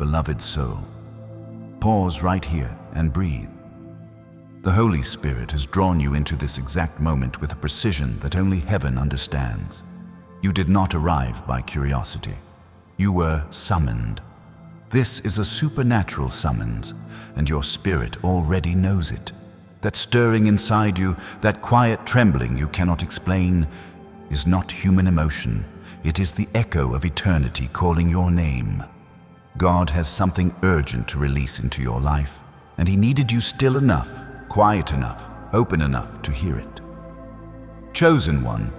beloved soul. Pause right here and breathe. The Holy Spirit has drawn you into this exact moment with a precision that only heaven understands. You did not arrive by curiosity. You were summoned. This is a supernatural summons, and your spirit already knows it. That stirring inside you, that quiet trembling you cannot explain, is not human emotion. It is the echo of eternity calling your name. God has something urgent to release into your life, and He needed you still enough, quiet enough, open enough to hear it. Chosen one,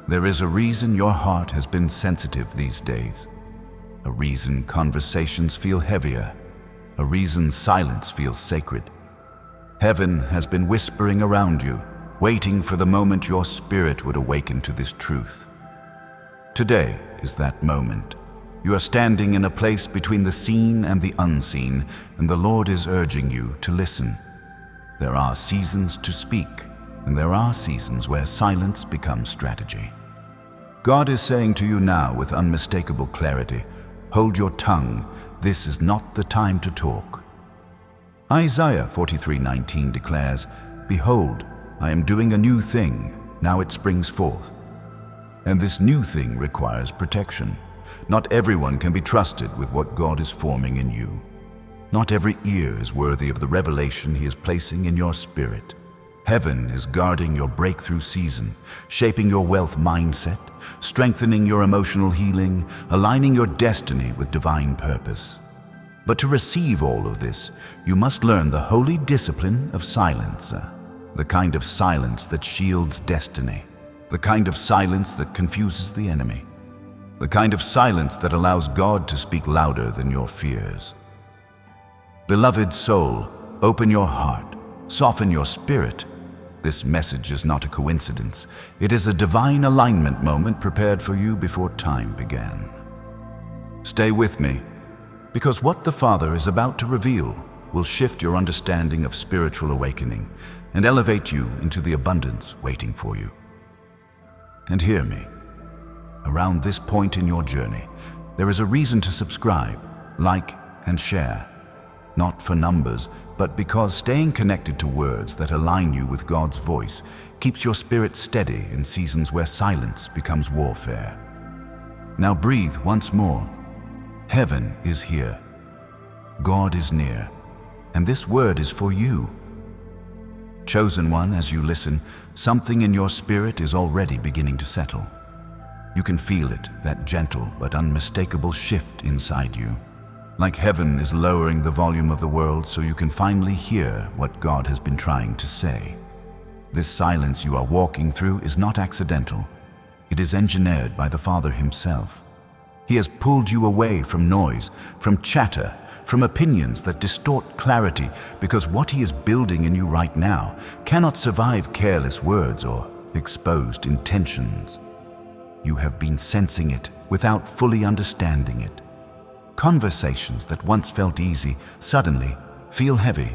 there is a reason your heart has been sensitive these days. A reason conversations feel heavier. A reason silence feels sacred. Heaven has been whispering around you, waiting for the moment your spirit would awaken to this truth. Today is that moment. You are standing in a place between the seen and the unseen, and the Lord is urging you to listen. There are seasons to speak, and there are seasons where silence becomes strategy. God is saying to you now with unmistakable clarity, hold your tongue, this is not the time to talk. Isaiah 43:19 declares, behold, I am doing a new thing, now it springs forth. And this new thing requires protection. Not everyone can be trusted with what God is forming in you. Not every ear is worthy of the revelation He is placing in your spirit. Heaven is guarding your breakthrough season, shaping your wealth mindset, strengthening your emotional healing, aligning your destiny with divine purpose. But to receive all of this, you must learn the holy discipline of silence, the kind of silence that shields destiny, the kind of silence that confuses the enemy, the kind of silence that allows God to speak louder than your fears. Beloved soul, open your heart, soften your spirit. This message is not a coincidence. It is a divine alignment moment prepared for you before time began. Stay with me, because what the Father is about to reveal will shift your understanding of spiritual awakening and elevate you into the abundance waiting for you. And hear me. Around this point in your journey, there is a reason to subscribe, like, and share. Not for numbers, but because staying connected to words that align you with God's voice keeps your spirit steady in seasons where silence becomes warfare. Now breathe once more. Heaven is here. God is near, and this word is for you. Chosen one, as you listen, something in your spirit is already beginning to settle. You can feel it, that gentle but unmistakable shift inside you. Like heaven is lowering the volume of the world so you can finally hear what God has been trying to say. This silence you are walking through is not accidental. It is engineered by the Father Himself. He has pulled you away from noise, from chatter, from opinions that distort clarity, because what He is building in you right now cannot survive careless words or exposed intentions. You have been sensing it without fully understanding it. Conversations that once felt easy suddenly feel heavy.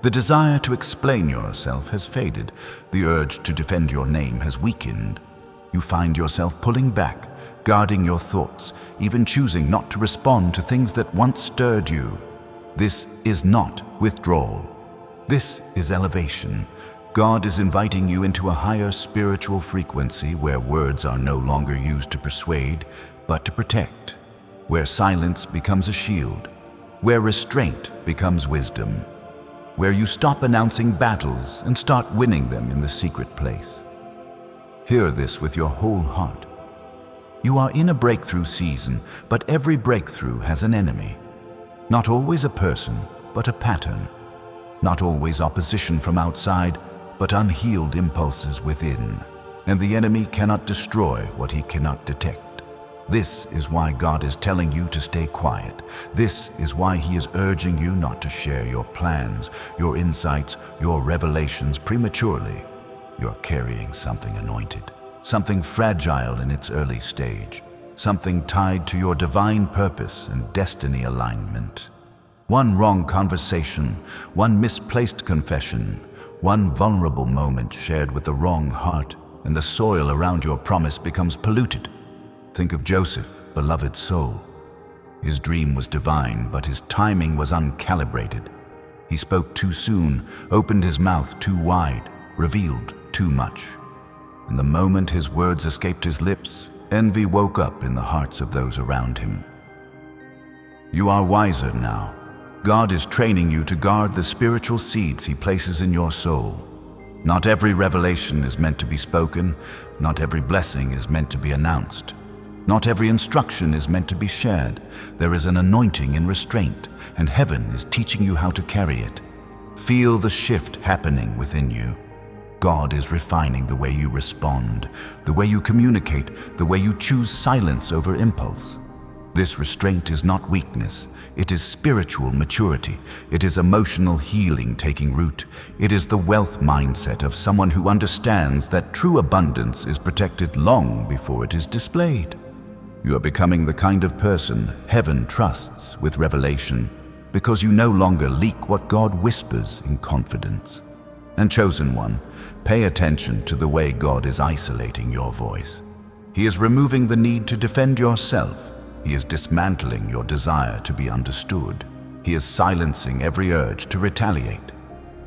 The desire to explain yourself has faded. The urge to defend your name has weakened. You find yourself pulling back, guarding your thoughts, even choosing not to respond to things that once stirred you. This is not withdrawal. This is elevation. God is inviting you into a higher spiritual frequency where words are no longer used to persuade, but to protect. Where silence becomes a shield, where restraint becomes wisdom, where you stop announcing battles and start winning them in the secret place. Hear this with your whole heart. You are in a breakthrough season, but every breakthrough has an enemy. Not always a person, but a pattern. Not always opposition from outside, but unhealed impulses within. And the enemy cannot destroy what he cannot detect. This is why God is telling you to stay quiet. This is why He is urging you not to share your plans, your insights, your revelations prematurely. You're carrying something anointed, something fragile in its early stage, something tied to your divine purpose and destiny alignment. One wrong conversation, one misplaced confession, one vulnerable moment shared with the wrong heart, and the soil around your promise becomes polluted. Think of Joseph, beloved soul. His dream was divine, but his timing was uncalibrated. He spoke too soon, opened his mouth too wide, revealed too much. And the moment his words escaped his lips, envy woke up in the hearts of those around him. You are wiser now. God is training you to guard the spiritual seeds He places in your soul. Not every revelation is meant to be spoken. Not every blessing is meant to be announced. Not every instruction is meant to be shared. There is an anointing in restraint, and heaven is teaching you how to carry it. Feel the shift happening within you. God is refining the way you respond, the way you communicate, the way you choose silence over impulse. This restraint is not weakness. It is spiritual maturity. It is emotional healing taking root. It is the wealth mindset of someone who understands that true abundance is protected long before it is displayed. You are becoming the kind of person heaven trusts with revelation because you no longer leak what God whispers in confidence. And chosen one, pay attention to the way God is isolating your voice. He is removing the need to defend yourself. He is dismantling your desire to be understood. He is silencing every urge to retaliate.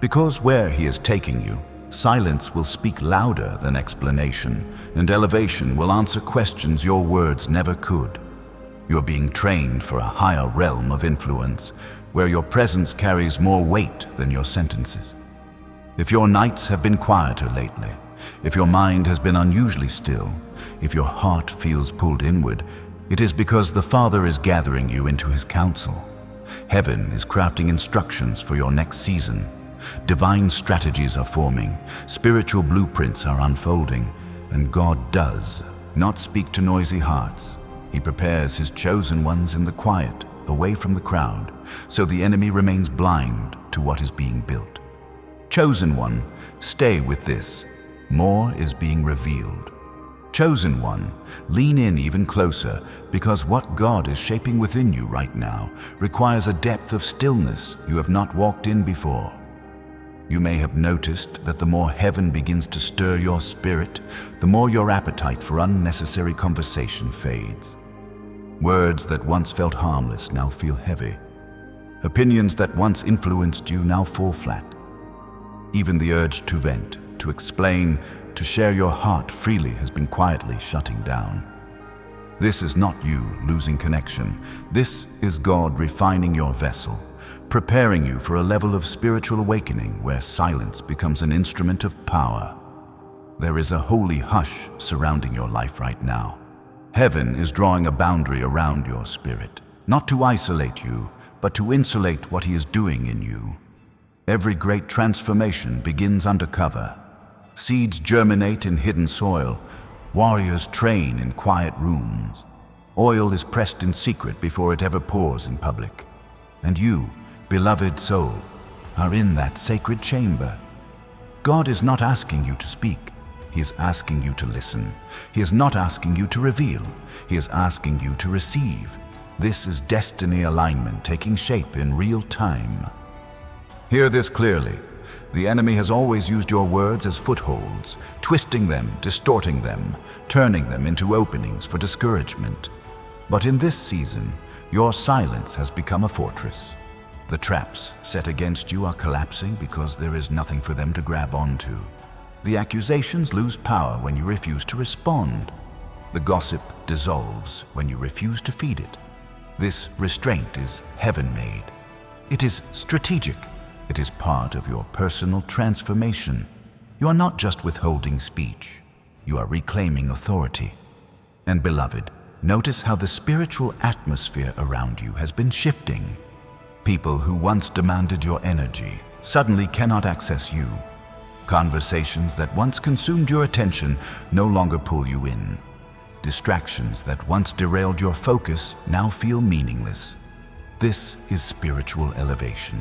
Because where He is taking you, silence will speak louder than explanation, and elevation will answer questions your words never could. You're being trained for a higher realm of influence, where your presence carries more weight than your sentences. If your nights have been quieter lately, if your mind has been unusually still, if your heart feels pulled inward, it is because the Father is gathering you into His counsel. Heaven is crafting instructions for your next season. Divine strategies are forming, spiritual blueprints are unfolding, and God does not speak to noisy hearts. He prepares His chosen ones in the quiet, away from the crowd, so the enemy remains blind to what is being built. Chosen one, stay with this. More is being revealed. Chosen one, lean in even closer, because what God is shaping within you right now requires a depth of stillness you have not walked in before. You may have noticed that the more heaven begins to stir your spirit, the more your appetite for unnecessary conversation fades. Words that once felt harmless now feel heavy. Opinions that once influenced you now fall flat. Even the urge to vent, to explain, to share your heart freely has been quietly shutting down. This is not you losing connection. This is God refining your vessel, preparing you for a level of spiritual awakening where silence becomes an instrument of power. There is a holy hush surrounding your life right now. Heaven is drawing a boundary around your spirit, not to isolate you, but to insulate what He is doing in you. Every great transformation begins undercover. Seeds germinate in hidden soil. Warriors train in quiet rooms. Oil is pressed in secret before it ever pours in public. And you, beloved soul, are in that sacred chamber. God is not asking you to speak. He is asking you to listen. He is not asking you to reveal. He is asking you to receive. This is destiny alignment taking shape in real time. Hear this clearly. The enemy has always used your words as footholds, twisting them, distorting them, turning them into openings for discouragement. But in this season, your silence has become a fortress. The traps set against you are collapsing because there is nothing for them to grab onto. The accusations lose power when you refuse to respond. The gossip dissolves when you refuse to feed it. This restraint is heaven-made. It is strategic. It is part of your personal transformation. You are not just withholding speech. You are reclaiming authority. And beloved, notice how the spiritual atmosphere around you has been shifting. People who once demanded your energy suddenly cannot access you. Conversations that once consumed your attention no longer pull you in. Distractions that once derailed your focus now feel meaningless. This is spiritual elevation.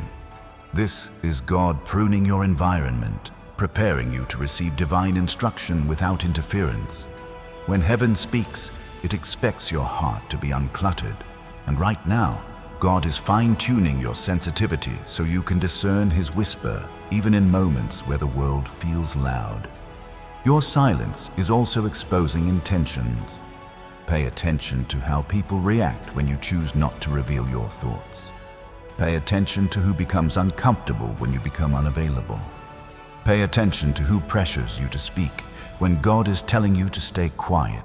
This is God pruning your environment, preparing you to receive divine instruction without interference. When heaven speaks, it expects your heart to be uncluttered. And right now, God is fine-tuning your sensitivity so you can discern His whisper, even in moments where the world feels loud. Your silence is also exposing intentions. Pay attention to how people react when you choose not to reveal your thoughts. Pay attention to who becomes uncomfortable when you become unavailable. Pay attention to who pressures you to speak when God is telling you to stay quiet.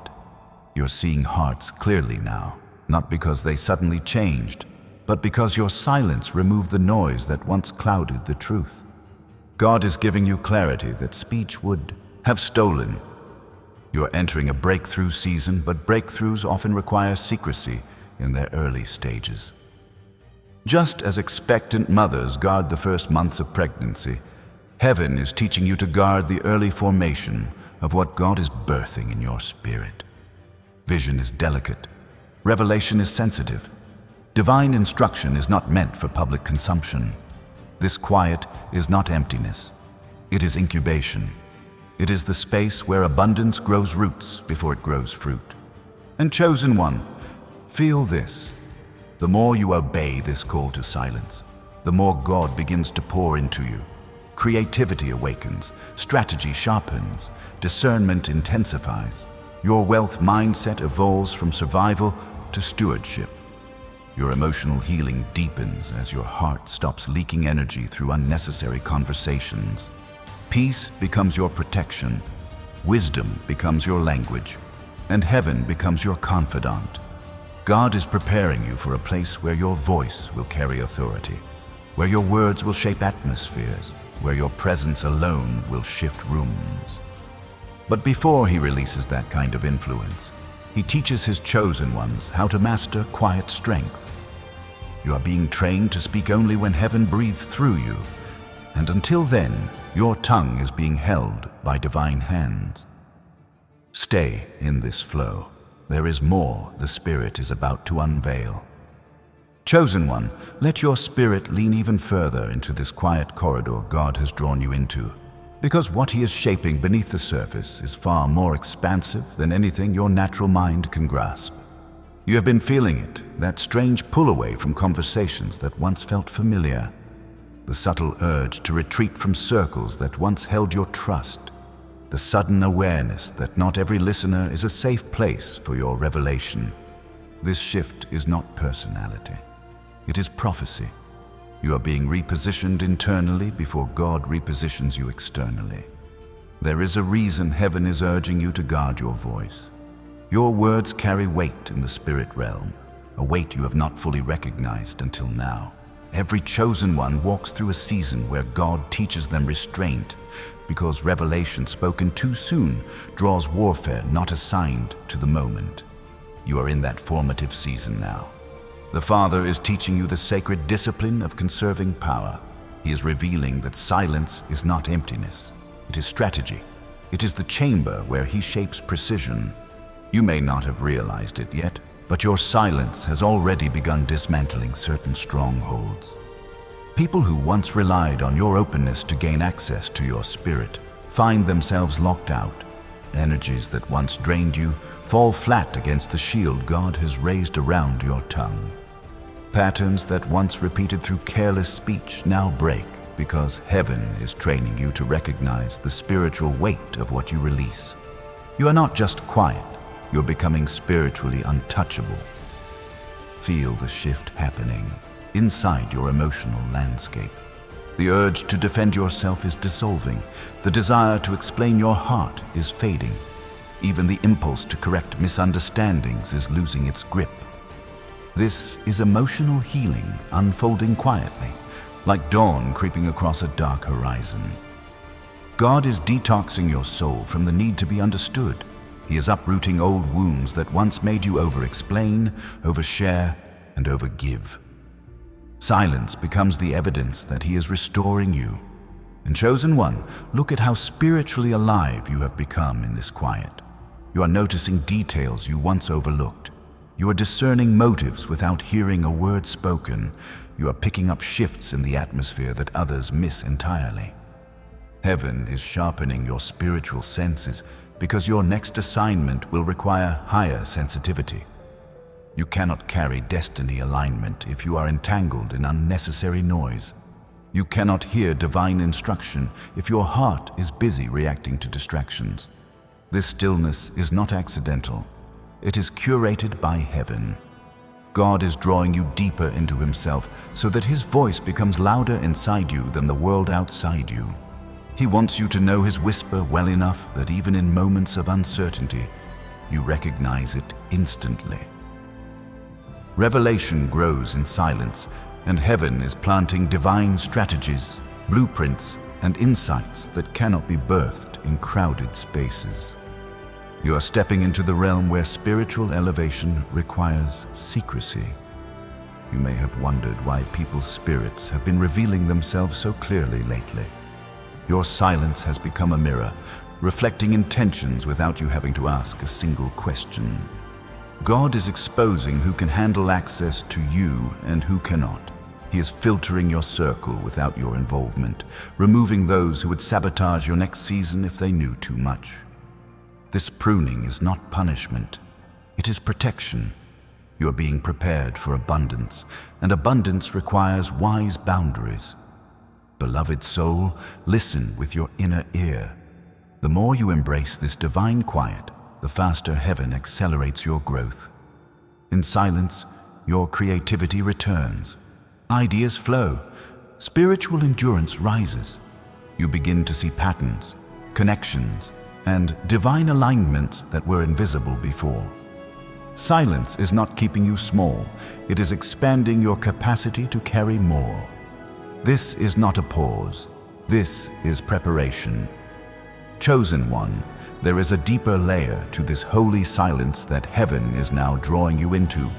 You're seeing hearts clearly now, not because they suddenly changed, but because your silence removed the noise that once clouded the truth. God is giving you clarity that speech would have stolen. You're entering a breakthrough season, but breakthroughs often require secrecy in their early stages. Just as expectant mothers guard the first months of pregnancy, heaven is teaching you to guard the early formation of what God is birthing in your spirit. Vision is delicate. Revelation is sensitive. Divine instruction is not meant for public consumption. This quiet is not emptiness. It is incubation. It is the space where abundance grows roots before it grows fruit. And chosen one, feel this. The more you obey this call to silence, the more God begins to pour into you. Creativity awakens, strategy sharpens, discernment intensifies. Your wealth mindset evolves from survival to stewardship. Your emotional healing deepens as your heart stops leaking energy through unnecessary conversations. Peace becomes your protection, wisdom becomes your language, and heaven becomes your confidant. God is preparing you for a place where your voice will carry authority, where your words will shape atmospheres, where your presence alone will shift rooms. But before he releases that kind of influence, he teaches his chosen ones how to master quiet strength. You are being trained to speak only when heaven breathes through you, and until then, your tongue is being held by divine hands. Stay in this flow. There is more the Spirit is about to unveil. Chosen one, let your spirit lean even further into this quiet corridor God has drawn you into, because what he is shaping beneath the surface is far more expansive than anything your natural mind can grasp. You have been feeling it, that strange pull away from conversations that once felt familiar, the subtle urge to retreat from circles that once held your trust, the sudden awareness that not every listener is a safe place for your revelation. This shift is not personality. It is prophecy. You are being repositioned internally before God repositions you externally. There is a reason heaven is urging you to guard your voice. Your words carry weight in the spirit realm, a weight you have not fully recognized until now. Every chosen one walks through a season where God teaches them restraint, because revelation spoken too soon draws warfare not assigned to the moment. You are in that formative season now. The Father is teaching you the sacred discipline of conserving power. He is revealing that silence is not emptiness. It is strategy. It is the chamber where he shapes precision. You may not have realized it yet, but your silence has already begun dismantling certain strongholds. People who once relied on your openness to gain access to your spirit find themselves locked out. Energies that once drained you fall flat against the shield God has raised around your tongue. Patterns that once repeated through careless speech now break because heaven is training you to recognize the spiritual weight of what you release. You are not just quiet, you're becoming spiritually untouchable. Feel the shift happening inside your emotional landscape. The urge to defend yourself is dissolving. The desire to explain your heart is fading. Even the impulse to correct misunderstandings is losing its grip. This is emotional healing unfolding quietly, like dawn creeping across a dark horizon. God is detoxing your soul from the need to be understood. He is uprooting old wounds that once made you over-explain, overshare, and overgive. Silence becomes the evidence that he is restoring you. And chosen one, look at how spiritually alive you have become in this quiet. You are noticing details you once overlooked. You are discerning motives without hearing a word spoken. You are picking up shifts in the atmosphere that others miss entirely. Heaven is sharpening your spiritual senses because your next assignment will require higher sensitivity. You cannot carry destiny alignment if you are entangled in unnecessary noise. You cannot hear divine instruction if your heart is busy reacting to distractions. This stillness is not accidental. It is curated by heaven. God is drawing you deeper into Himself so that His voice becomes louder inside you than the world outside you. He wants you to know His whisper well enough that even in moments of uncertainty, you recognize it instantly. Revelation grows in silence, and heaven is planting divine strategies, blueprints, and insights that cannot be birthed in crowded spaces. You are stepping into the realm where spiritual elevation requires secrecy. You may have wondered why people's spirits have been revealing themselves so clearly lately. Your silence has become a mirror, reflecting intentions without you having to ask a single question. God is exposing who can handle access to you and who cannot. He is filtering your circle without your involvement, removing those who would sabotage your next season if they knew too much. This pruning is not punishment. It is protection. You are being prepared for abundance, and abundance requires wise boundaries. Beloved soul, listen with your inner ear. The more you embrace this divine quiet, the faster heaven accelerates your growth. In silence, your creativity returns. Ideas flow. Spiritual endurance rises. You begin to see patterns, connections, and divine alignments that were invisible before. Silence is not keeping you small. It is expanding your capacity to carry more. This is not a pause. This is preparation. Chosen one, there is a deeper layer to this holy silence that heaven is now drawing you into,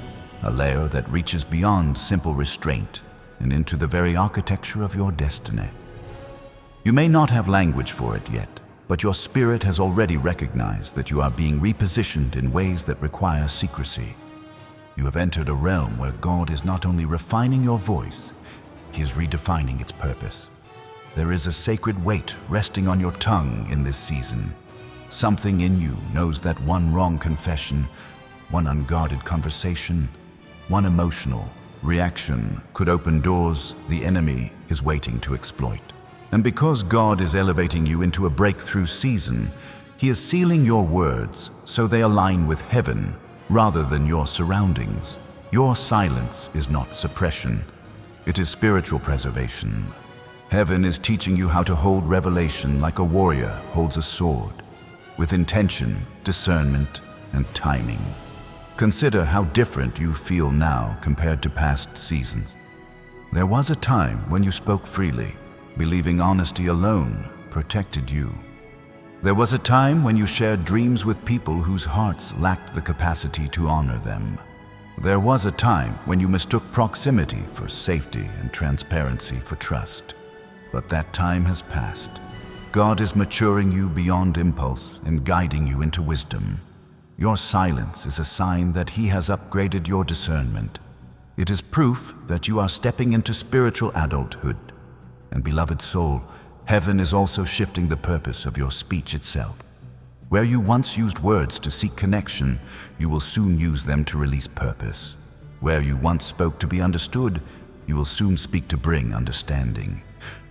a layer that reaches beyond simple restraint and into the very architecture of your destiny. You may not have language for it yet, but your spirit has already recognized that you are being repositioned in ways that require secrecy. You have entered a realm where God is not only refining your voice, He is redefining its purpose. There is a sacred weight resting on your tongue in this season. Something in you knows that one wrong confession, one unguarded conversation, one emotional reaction could open doors the enemy is waiting to exploit. And because God is elevating you into a breakthrough season, He is sealing your words so they align with heaven rather than your surroundings. Your silence is not suppression. It is spiritual preservation. Heaven is teaching you how to hold revelation like a warrior holds a sword, with intention, discernment, and timing. Consider how different you feel now compared to past seasons. There was a time when you spoke freely, believing honesty alone protected you. There was a time when you shared dreams with people whose hearts lacked the capacity to honor them. There was a time when you mistook proximity for safety and transparency for trust. But that time has passed. God is maturing you beyond impulse and guiding you into wisdom. Your silence is a sign that He has upgraded your discernment. It is proof that you are stepping into spiritual adulthood. And beloved soul, heaven is also shifting the purpose of your speech itself. Where you once used words to seek connection, you will soon use them to release purpose. Where you once spoke to be understood, you will soon speak to bring understanding.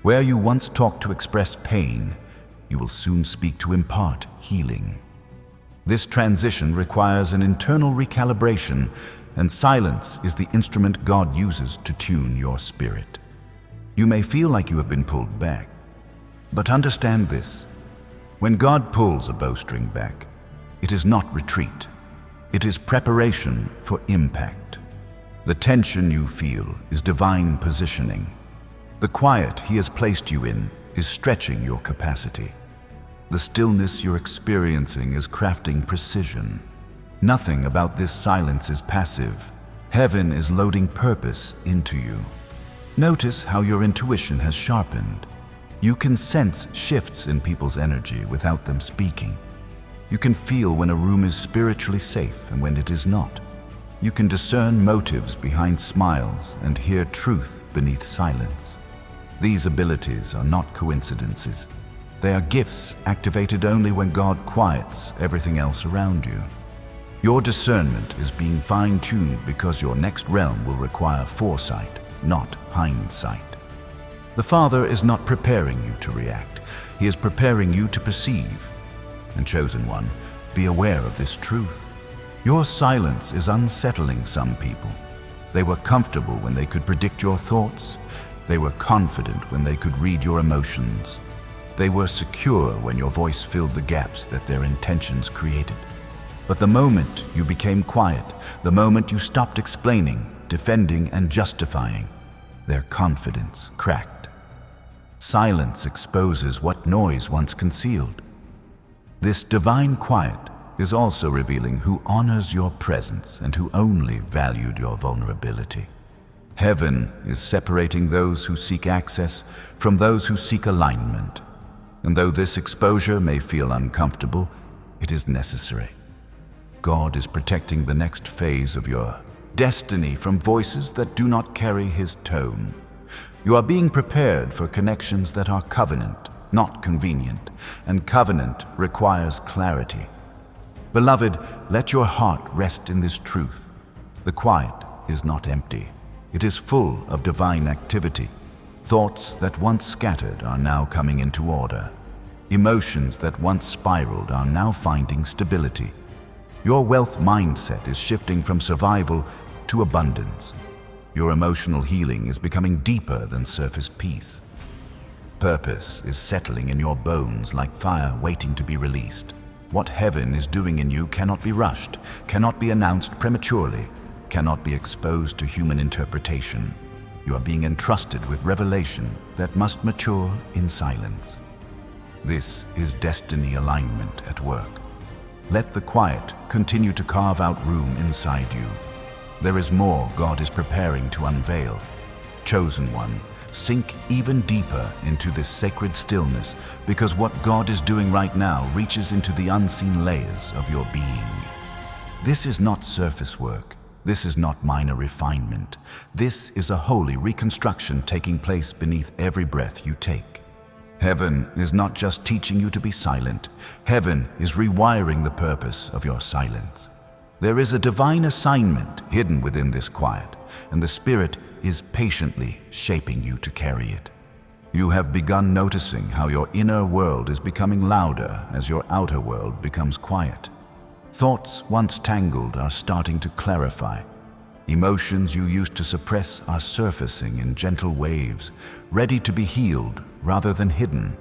Where you once talked to express pain, you will soon speak to impart healing. This transition requires an internal recalibration, and silence is the instrument God uses to tune your spirit. You may feel like you have been pulled back, but understand this. When God pulls a bowstring back, it is not retreat. It is preparation for impact. The tension you feel is divine positioning. The quiet He has placed you in is stretching your capacity. The stillness you're experiencing is crafting precision. Nothing about this silence is passive. Heaven is loading purpose into you. Notice how your intuition has sharpened. You can sense shifts in people's energy without them speaking. You can feel when a room is spiritually safe and when it is not. You can discern motives behind smiles and hear truth beneath silence. These abilities are not coincidences. They are gifts activated only when God quiets everything else around you. Your discernment is being fine-tuned because your next realm will require foresight, not hindsight. The Father is not preparing you to react. He is preparing you to perceive. And chosen one, be aware of this truth. Your silence is unsettling some people. They were comfortable when they could predict your thoughts. They were confident when they could read your emotions. They were secure when your voice filled the gaps that their intentions created. But the moment you became quiet, the moment you stopped explaining, defending, and justifying, their confidence cracked. Silence exposes what noise once concealed. This divine quiet is also revealing who honors your presence and who only valued your vulnerability. Heaven is separating those who seek access from those who seek alignment. And though this exposure may feel uncomfortable, it is necessary. God is protecting the next phase of your destiny from voices that do not carry His tone. You are being prepared for connections that are covenant, not convenient, and covenant requires clarity. Beloved, let your heart rest in this truth. The quiet is not empty. It is full of divine activity. Thoughts that once scattered are now coming into order. Emotions that once spiraled are now finding stability. Your wealth mindset is shifting from survival to abundance. Your emotional healing is becoming deeper than surface peace. Purpose is settling in your bones like fire waiting to be released. What heaven is doing in you cannot be rushed, cannot be announced prematurely, cannot be exposed to human interpretation. You are being entrusted with revelation that must mature in silence. This is destiny alignment at work. Let the quiet continue to carve out room inside you. There is more God is preparing to unveil. Chosen one, sink even deeper into this sacred stillness, because what God is doing right now reaches into the unseen layers of your being. This is not surface work. This is not minor refinement. This is a holy reconstruction taking place beneath every breath you take. Heaven is not just teaching you to be silent. Heaven is rewiring the purpose of your silence. There is a divine assignment hidden within this quiet, and the Spirit is patiently shaping you to carry it. You have begun noticing how your inner world is becoming louder as your outer world becomes quiet. Thoughts once tangled are starting to clarify. Emotions you used to suppress are surfacing in gentle waves, ready to be healed rather than hidden.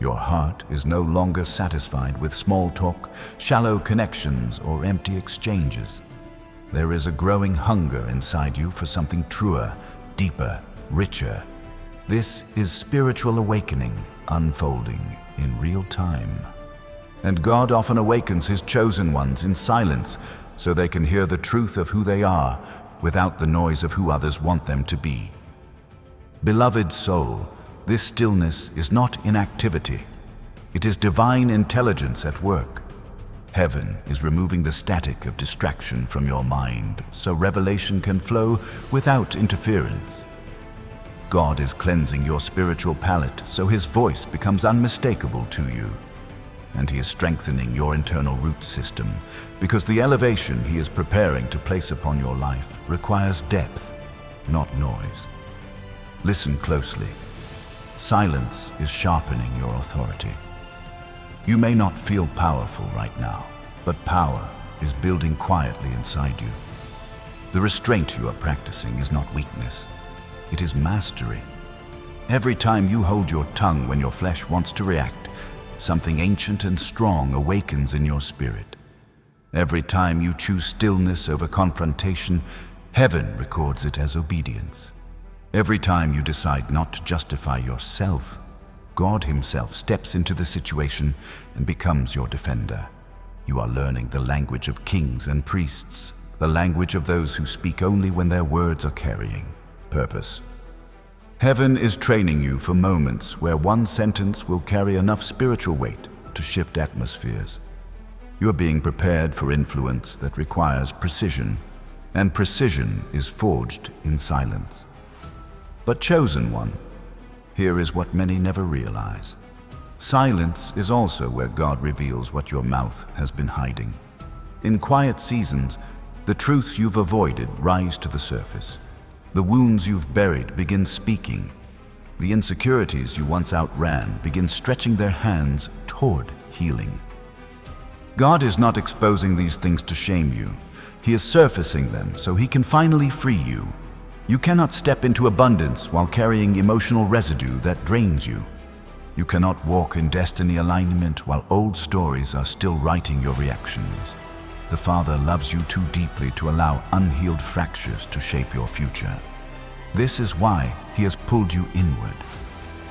Your heart is no longer satisfied with small talk, shallow connections, or empty exchanges. There is a growing hunger inside you for something truer, deeper, richer. This is spiritual awakening unfolding in real time. And God often awakens His chosen ones in silence so they can hear the truth of who they are without the noise of who others want them to be. Beloved soul, this stillness is not inactivity. It is divine intelligence at work. Heaven is removing the static of distraction from your mind so revelation can flow without interference. God is cleansing your spiritual palate so His voice becomes unmistakable to you. And He is strengthening your internal root system because the elevation He is preparing to place upon your life requires depth, not noise. Listen closely. Silence is sharpening your authority. You may not feel powerful right now, but power is building quietly inside you. The restraint you are practicing is not weakness. It is mastery. Every time you hold your tongue when your flesh wants to react, something ancient and strong awakens in your spirit. Every time you choose stillness over confrontation, heaven records it as obedience. Every time you decide not to justify yourself, God Himself steps into the situation and becomes your defender. You are learning the language of kings and priests, the language of those who speak only when their words are carrying purpose. Heaven is training you for moments where one sentence will carry enough spiritual weight to shift atmospheres. You are being prepared for influence that requires precision, and precision is forged in silence. But chosen one, here is what many never realize. Silence is also where God reveals what your mouth has been hiding. In quiet seasons, the truths you've avoided rise to the surface. The wounds you've buried begin speaking. The insecurities you once outran begin stretching their hands toward healing. God is not exposing these things to shame you. He is surfacing them so He can finally free you. You cannot step into abundance while carrying emotional residue that drains you. You cannot walk in destiny alignment while old stories are still writing your reactions. The Father loves you too deeply to allow unhealed fractures to shape your future. This is why He has pulled you inward.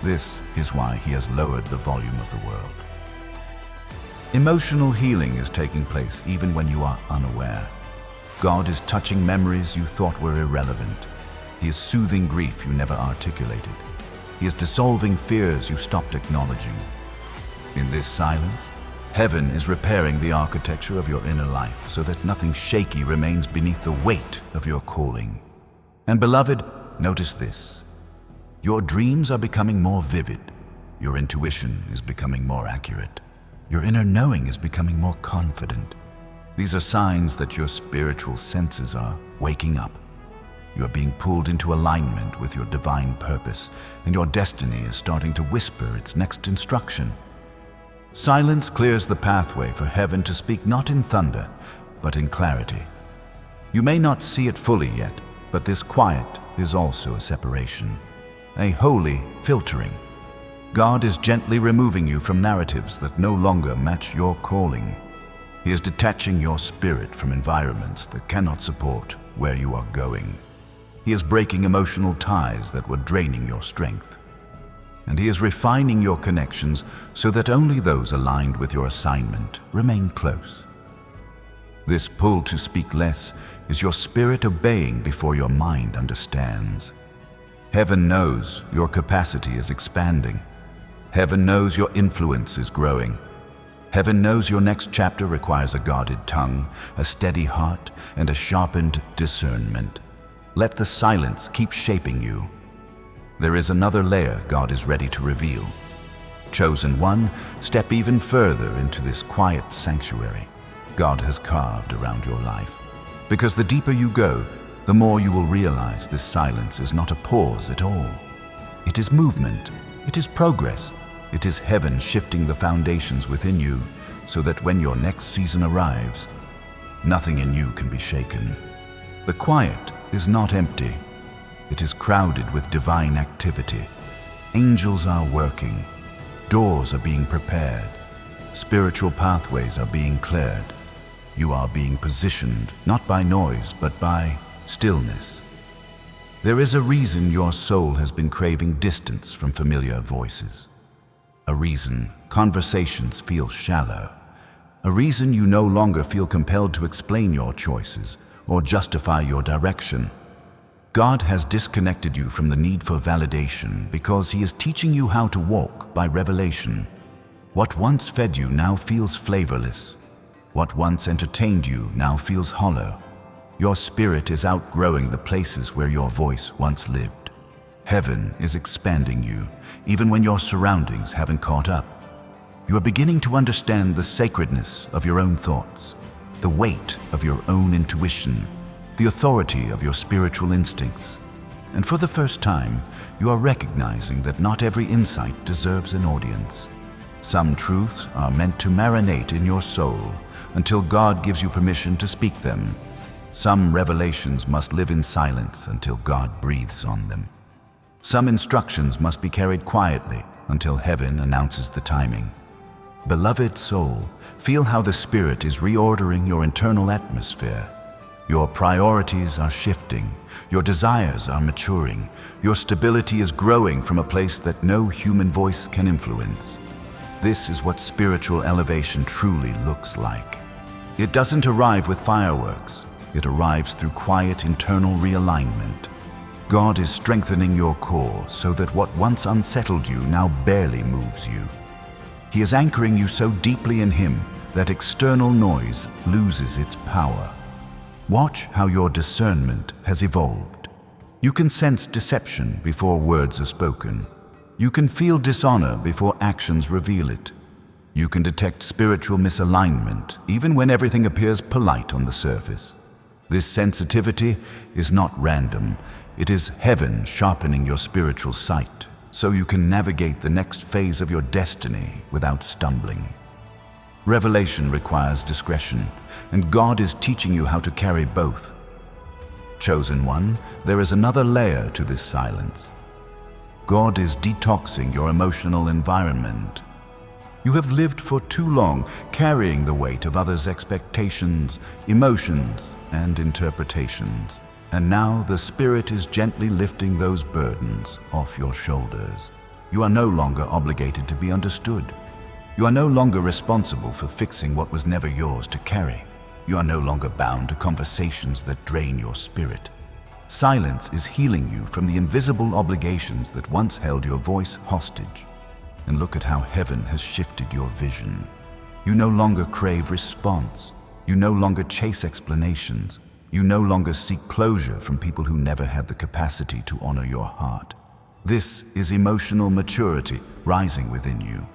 This is why He has lowered the volume of the world. Emotional healing is taking place even when you are unaware. God is touching memories you thought were irrelevant. He is soothing grief you never articulated. He is dissolving fears you stopped acknowledging. In this silence, heaven is repairing the architecture of your inner life so that nothing shaky remains beneath the weight of your calling. And beloved, notice this. Your dreams are becoming more vivid. Your intuition is becoming more accurate. Your inner knowing is becoming more confident. These are signs that your spiritual senses are waking up. You are being pulled into alignment with your divine purpose, and your destiny is starting to whisper its next instruction. Silence clears the pathway for heaven to speak not in thunder, but in clarity. You may not see it fully yet, but this quiet is also a separation, a holy filtering. God is gently removing you from narratives that no longer match your calling. He is detaching your spirit from environments that cannot support where you are going. He is breaking emotional ties that were draining your strength. And He is refining your connections so that only those aligned with your assignment remain close. This pull to speak less is your spirit obeying before your mind understands. Heaven knows your capacity is expanding. Heaven knows your influence is growing. Heaven knows your next chapter requires a guarded tongue, a steady heart, and a sharpened discernment. Let the silence keep shaping you. There is another layer God is ready to reveal. Chosen one, step even further into this quiet sanctuary God has carved around your life. Because the deeper you go, the more you will realize this silence is not a pause at all. It is movement. It is progress. It is heaven shifting the foundations within you so that when your next season arrives, nothing in you can be shaken. The quiet is not empty. It is crowded with divine activity. Angels are working. Doors are being prepared. Spiritual pathways are being cleared. You are being positioned not by noise, but by stillness. There is a reason your soul has been craving distance from familiar voices. A reason conversations feel shallow. A reason you no longer feel compelled to explain your choices or justify your direction. God has disconnected you from the need for validation because He is teaching you how to walk by revelation. What once fed you now feels flavorless. What once entertained you now feels hollow. Your spirit is outgrowing the places where your voice once lived. Heaven is expanding you, even when your surroundings haven't caught up. You are beginning to understand the sacredness of your own thoughts, the weight of your own intuition, the authority of your spiritual instincts. And for the first time, you are recognizing that not every insight deserves an audience. Some truths are meant to marinate in your soul until God gives you permission to speak them. Some revelations must live in silence until God breathes on them. Some instructions must be carried quietly until heaven announces the timing. Beloved soul, feel how the Spirit is reordering your internal atmosphere. Your priorities are shifting. Your desires are maturing. Your stability is growing from a place that no human voice can influence. This is what spiritual elevation truly looks like. It doesn't arrive with fireworks. It arrives through quiet internal realignment. God is strengthening your core so that what once unsettled you now barely moves you. He is anchoring you so deeply in Him that external noise loses its power. Watch how your discernment has evolved. You can sense deception before words are spoken. You can feel dishonor before actions reveal it. You can detect spiritual misalignment even when everything appears polite on the surface. This sensitivity is not random. It is heaven sharpening your spiritual sight so you can navigate the next phase of your destiny without stumbling. Revelation requires discretion, and God is teaching you how to carry both. Chosen one, there is another layer to this silence. God is detoxing your emotional environment. You have lived for too long carrying the weight of others' expectations, emotions, and interpretations. And now the Spirit is gently lifting those burdens off your shoulders. You are no longer obligated to be understood. You are no longer responsible for fixing what was never yours to carry. You are no longer bound to conversations that drain your spirit. Silence is healing you from the invisible obligations that once held your voice hostage. And look at how heaven has shifted your vision. You no longer crave response. You no longer chase explanations. You no longer seek closure from people who never had the capacity to honor your heart. This is emotional maturity rising within you.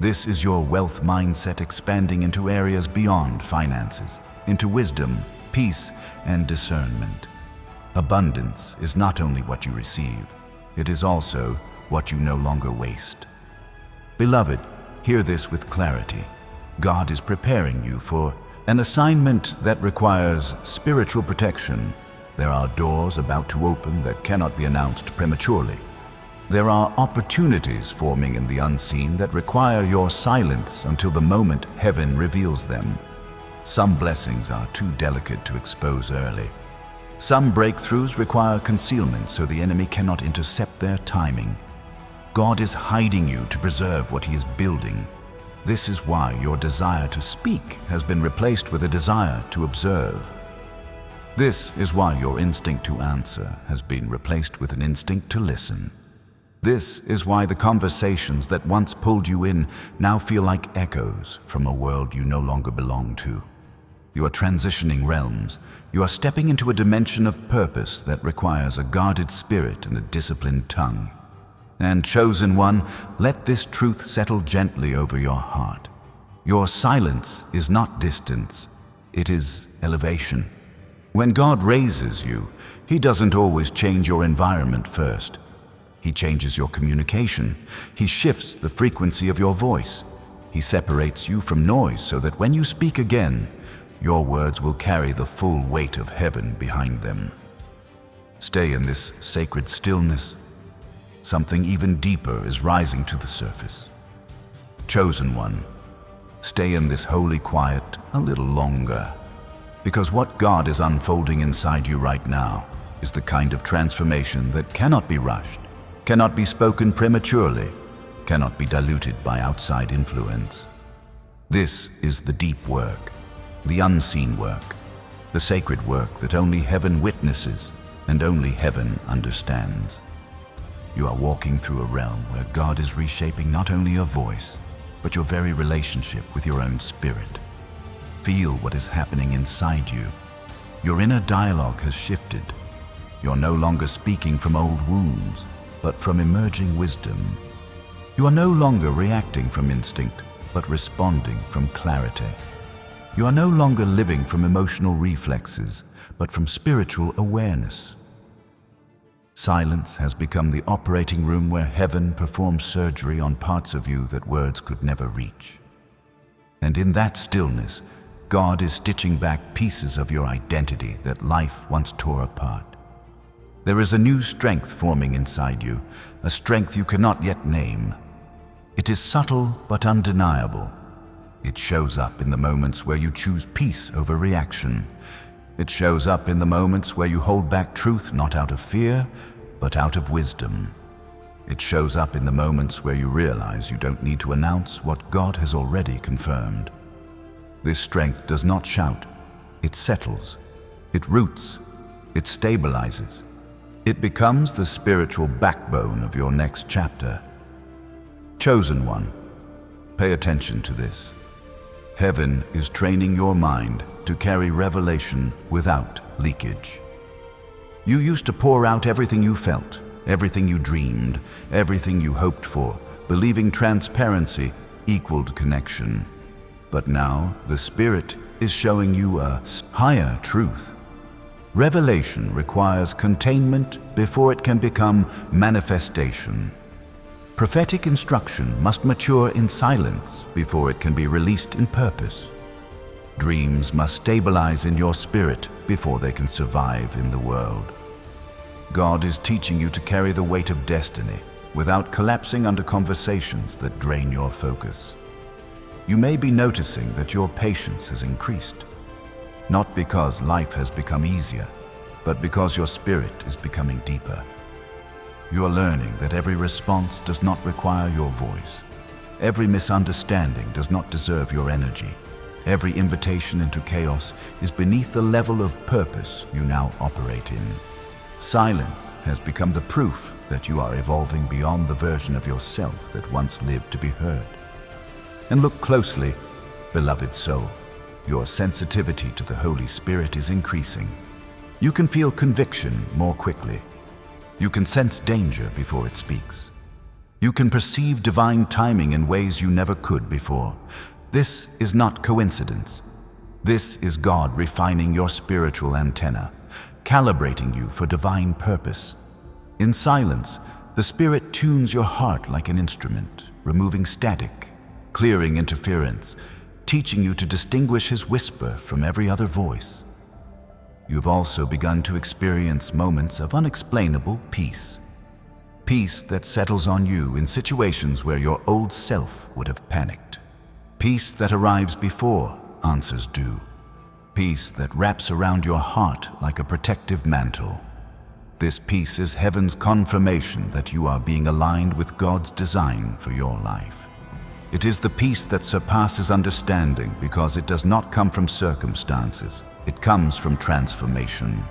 This is your wealth mindset expanding into areas beyond finances, into wisdom, peace, and discernment. Abundance is not only what you receive, it is also what you no longer waste. Beloved, hear this with clarity. God is preparing you for an assignment that requires spiritual protection. There are doors about to open that cannot be announced prematurely. There are opportunities forming in the unseen that require your silence until the moment heaven reveals them. Some blessings are too delicate to expose early. Some breakthroughs require concealment so the enemy cannot intercept their timing. God is hiding you to preserve what He is building. This is why your desire to speak has been replaced with a desire to observe. This is why your instinct to answer has been replaced with an instinct to listen. This is why the conversations that once pulled you in now feel like echoes from a world you no longer belong to. You are transitioning realms. You are stepping into a dimension of purpose that requires a guarded spirit and a disciplined tongue. And chosen one, let this truth settle gently over your heart. Your silence is not distance, it is elevation. When God raises you, He doesn't always change your environment first. He changes your communication. He shifts the frequency of your voice. He separates you from noise so that when you speak again, your words will carry the full weight of heaven behind them. Stay in this sacred stillness. Something even deeper is rising to the surface. Chosen one, stay in this holy quiet a little longer, because what God is unfolding inside you right now is the kind of transformation that cannot be rushed, cannot be spoken prematurely, cannot be diluted by outside influence. This is the deep work, the unseen work, the sacred work that only heaven witnesses and only heaven understands. You are walking through a realm where God is reshaping not only your voice, but your very relationship with your own spirit. Feel what is happening inside you. Your inner dialogue has shifted. You're no longer speaking from old wounds, but from emerging wisdom. You are no longer reacting from instinct, but responding from clarity. You are no longer living from emotional reflexes, but from spiritual awareness. Silence has become the operating room where heaven performs surgery on parts of you that words could never reach. And in that stillness, God is stitching back pieces of your identity that life once tore apart. There is a new strength forming inside you, a strength you cannot yet name. It is subtle but undeniable. It shows up in the moments where you choose peace over reaction. It shows up in the moments where you hold back truth not out of fear, but out of wisdom. It shows up in the moments where you realize you don't need to announce what God has already confirmed. This strength does not shout. It settles. It roots. It stabilizes. It becomes the spiritual backbone of your next chapter. Chosen one, pay attention to this. Heaven is training your mind to carry revelation without leakage. You used to pour out everything you felt, everything you dreamed, everything you hoped for, believing transparency equaled connection. But now the Spirit is showing you a higher truth. Revelation requires containment before it can become manifestation. Prophetic instruction must mature in silence before it can be released in purpose. Dreams must stabilize in your spirit before they can survive in the world. God is teaching you to carry the weight of destiny without collapsing under conversations that drain your focus. You may be noticing that your patience has increased, not because life has become easier, but because your spirit is becoming deeper. You are learning that every response does not require your voice. Every misunderstanding does not deserve your energy. Every invitation into chaos is beneath the level of purpose you now operate in. Silence has become the proof that you are evolving beyond the version of yourself that once lived to be heard. And look closely, beloved soul. Your sensitivity to the Holy Spirit is increasing. You can feel conviction more quickly. You can sense danger before it speaks. You can perceive divine timing in ways you never could before. This is not coincidence. This is God refining your spiritual antenna, calibrating you for divine purpose. In silence, the Spirit tunes your heart like an instrument, removing static, clearing interference, teaching you to distinguish His whisper from every other voice. You've also begun to experience moments of unexplainable peace. Peace that settles on you in situations where your old self would have panicked. Peace that arrives before answers do. Peace that wraps around your heart like a protective mantle. This peace is heaven's confirmation that you are being aligned with God's design for your life. It is the peace that surpasses understanding because it does not come from circumstances. It comes from transformation.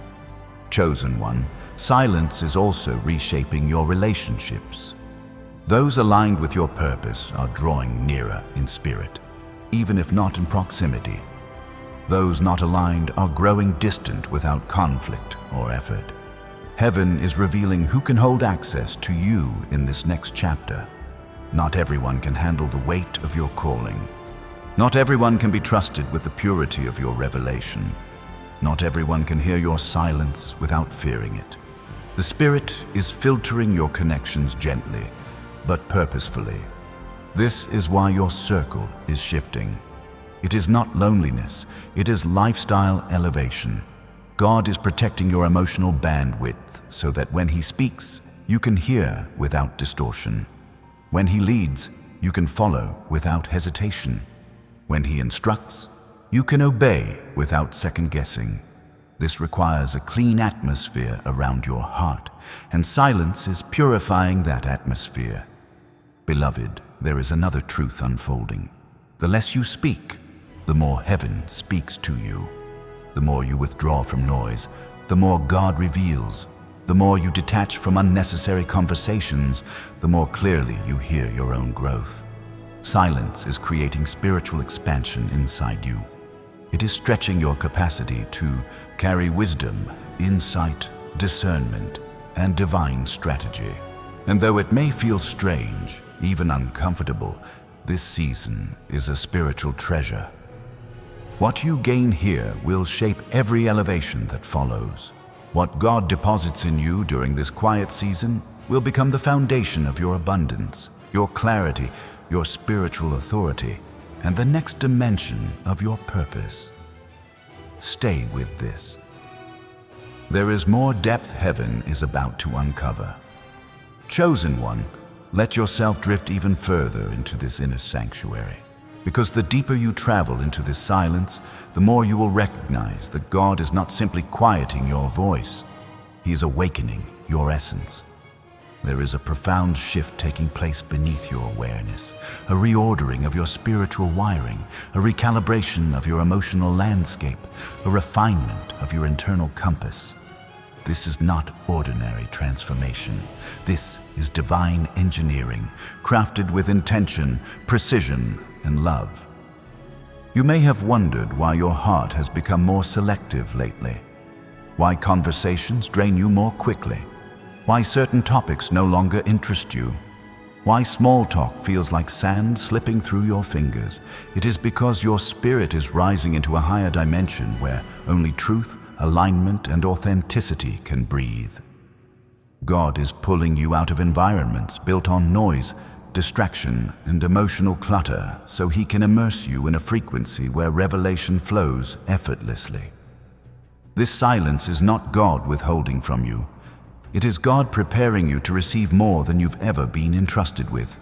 Chosen one, silence is also reshaping your relationships. Those aligned with your purpose are drawing nearer in spirit, even if not in proximity. Those not aligned are growing distant without conflict or effort. Heaven is revealing who can hold access to you in this next chapter. Not everyone can handle the weight of your calling. Not everyone can be trusted with the purity of your revelation. Not everyone can hear your silence without fearing it. The Spirit is filtering your connections gently, but purposefully. This is why your circle is shifting. It is not loneliness, it is lifestyle elevation. God is protecting your emotional bandwidth so that when He speaks, you can hear without distortion. When He leads, you can follow without hesitation. When He instructs, you can obey without second-guessing. This requires a clean atmosphere around your heart, and silence is purifying that atmosphere. Beloved, there is another truth unfolding. The less you speak, the more heaven speaks to you. The more you withdraw from noise, the more God reveals. The more you detach from unnecessary conversations, the more clearly you hear your own growth. Silence is creating spiritual expansion inside you. It is stretching your capacity to carry wisdom, insight, discernment, and divine strategy. And though it may feel strange, even uncomfortable, this season is a spiritual treasure. What you gain here will shape every elevation that follows. What God deposits in you during this quiet season will become the foundation of your abundance, your clarity, your spiritual authority, and the next dimension of your purpose. Stay with this. There is more depth heaven is about to uncover. Chosen one, let yourself drift even further into this inner sanctuary. Because the deeper you travel into this silence, the more you will recognize that God is not simply quieting your voice. He is awakening your essence. There is a profound shift taking place beneath your awareness, a reordering of your spiritual wiring, a recalibration of your emotional landscape, a refinement of your internal compass. This is not ordinary transformation. This is divine engineering, crafted with intention, precision, and love. You may have wondered why your heart has become more selective lately, why conversations drain you more quickly, why certain topics no longer interest you, why small talk feels like sand slipping through your fingers. It is because your spirit is rising into a higher dimension where only truth, alignment, and authenticity can breathe. God is pulling you out of environments built on noise, distraction, and emotional clutter so He can immerse you in a frequency where revelation flows effortlessly. This silence is not God withholding from you. It is God preparing you to receive more than you've ever been entrusted with.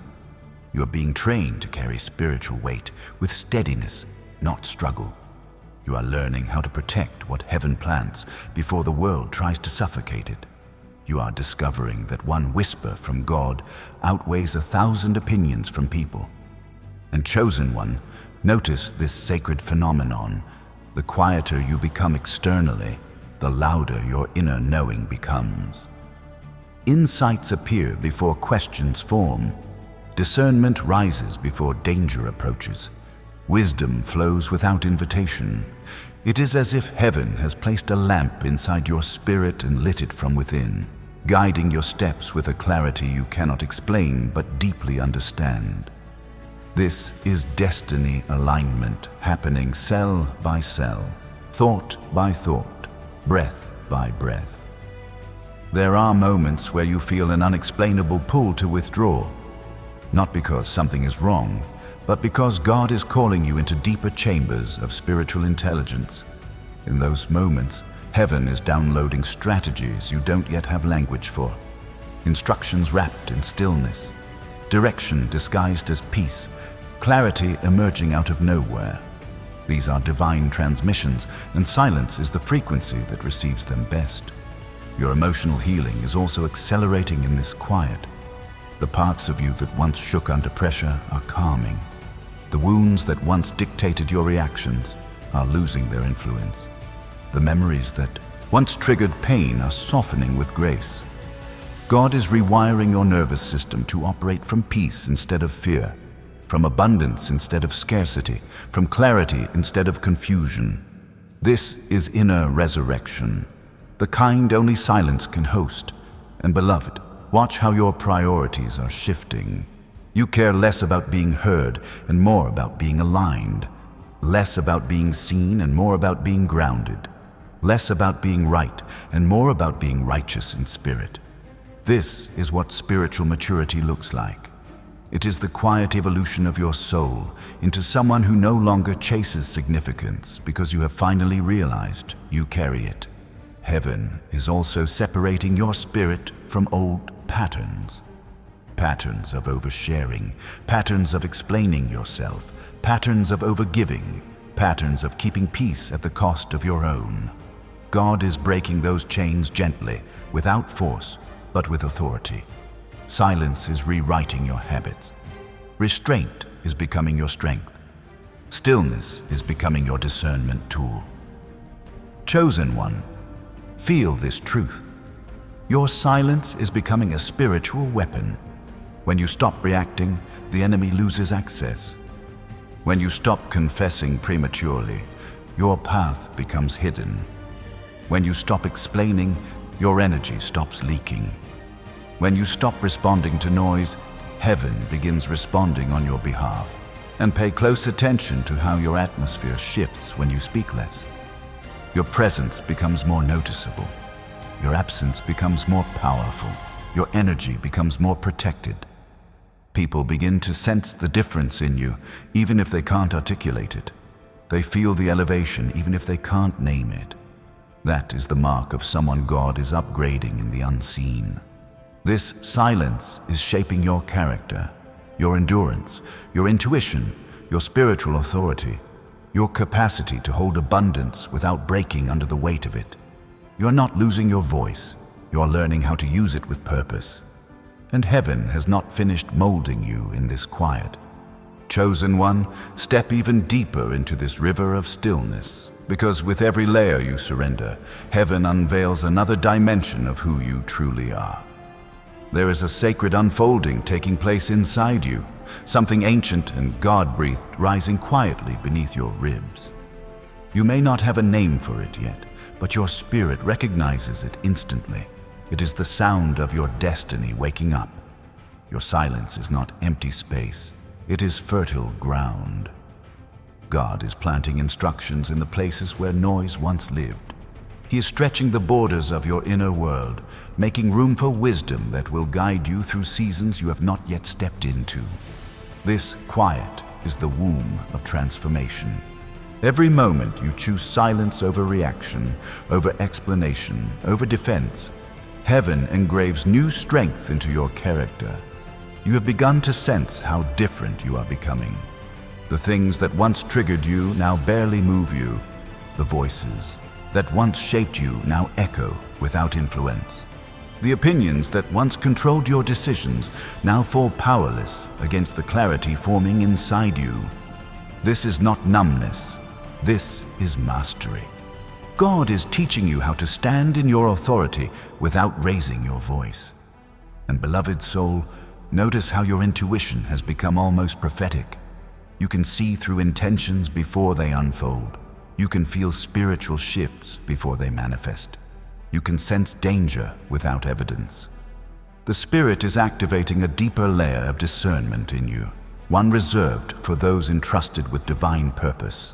You are being trained to carry spiritual weight with steadiness, not struggle. You are learning how to protect what heaven plants before the world tries to suffocate it. You are discovering that one whisper from God outweighs 1,000 opinions from people. And chosen one, notice this sacred phenomenon. The quieter you become externally, the louder your inner knowing becomes. Insights appear before questions form. Discernment rises before danger approaches. Wisdom flows without invitation. It is as if heaven has placed a lamp inside your spirit and lit it from within, guiding your steps with a clarity you cannot explain but deeply understand. This is destiny alignment happening cell by cell, thought by thought, breath by breath. There are moments where you feel an unexplainable pull to withdraw, not because something is wrong, but because God is calling you into deeper chambers of spiritual intelligence. In those moments, heaven is downloading strategies you don't yet have language for, instructions wrapped in stillness, direction disguised as peace, clarity emerging out of nowhere. These are divine transmissions, and silence is the frequency that receives them best. Your emotional healing is also accelerating in this quiet. The parts of you that once shook under pressure are calming. The wounds that once dictated your reactions are losing their influence. The memories that once triggered pain are softening with grace. God is rewiring your nervous system to operate from peace instead of fear, from abundance instead of scarcity, from clarity instead of confusion. This is inner resurrection, the kind only silence can host. And beloved, watch how your priorities are shifting. You care less about being heard and more about being aligned. Less about being seen and more about being grounded. Less about being right and more about being righteous in spirit. This is what spiritual maturity looks like. It is the quiet evolution of your soul into someone who no longer chases significance because you have finally realized you carry it. Heaven is also separating your spirit from old patterns. Patterns of oversharing, patterns of explaining yourself, patterns of overgiving, patterns of keeping peace at the cost of your own. God is breaking those chains gently, without force, but with authority. Silence is rewriting your habits. Restraint is becoming your strength. Stillness is becoming your discernment tool. Chosen one, feel this truth. Your silence is becoming a spiritual weapon. When you stop reacting, the enemy loses access. When you stop confessing prematurely, your path becomes hidden. When you stop explaining, your energy stops leaking. When you stop responding to noise, heaven begins responding on your behalf. And pay close attention to how your atmosphere shifts when you speak less. Your presence becomes more noticeable. Your absence becomes more powerful. Your energy becomes more protected. People begin to sense the difference in you, even if they can't articulate it. They feel the elevation, even if they can't name it. That is the mark of someone God is upgrading in the unseen. This silence is shaping your character, your endurance, your intuition, your spiritual authority, your capacity to hold abundance without breaking under the weight of it. You are not losing your voice, you are learning how to use it with purpose. And heaven has not finished molding you in this quiet. Chosen one, step even deeper into this river of stillness, because with every layer you surrender, heaven unveils another dimension of who you truly are. There is a sacred unfolding taking place inside you, something ancient and God-breathed rising quietly beneath your ribs. You may not have a name for it yet, but your spirit recognizes it instantly. It is the sound of your destiny waking up. Your silence is not empty space, it is fertile ground. God is planting instructions in the places where noise once lived. He is stretching the borders of your inner world, making room for wisdom that will guide you through seasons you have not yet stepped into. This quiet is the womb of transformation. Every moment you choose silence over reaction, over explanation, over defense, heaven engraves new strength into your character. You have begun to sense how different you are becoming. The things that once triggered you now barely move you. The voices that once shaped you now echo without influence. The opinions that once controlled your decisions now fall powerless against the clarity forming inside you. This is not numbness. This is mastery. God is teaching you how to stand in your authority without raising your voice. And beloved soul, notice how your intuition has become almost prophetic. You can see through intentions before they unfold. You can feel spiritual shifts before they manifest. You can sense danger without evidence. The Spirit is activating a deeper layer of discernment in you, one reserved for those entrusted with divine purpose.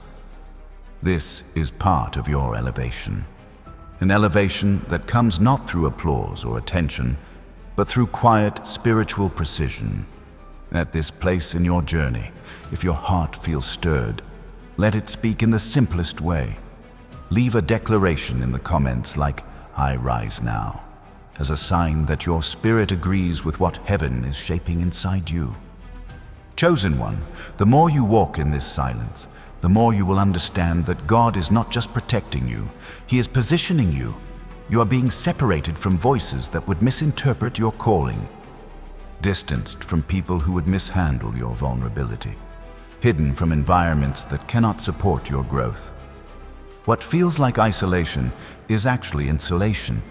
This is part of your elevation, an elevation that comes not through applause or attention, but through quiet spiritual precision. At this place in your journey, if your heart feels stirred, let it speak in the simplest way. Leave a declaration in the comments like, "I rise now," as a sign that your spirit agrees with what heaven is shaping inside you. Chosen one, the more you walk in this silence, the more you will understand that God is not just protecting you, He is positioning you. You are being separated from voices that would misinterpret your calling, distanced from people who would mishandle your vulnerability, hidden from environments that cannot support your growth. What feels like isolation is actually insulation,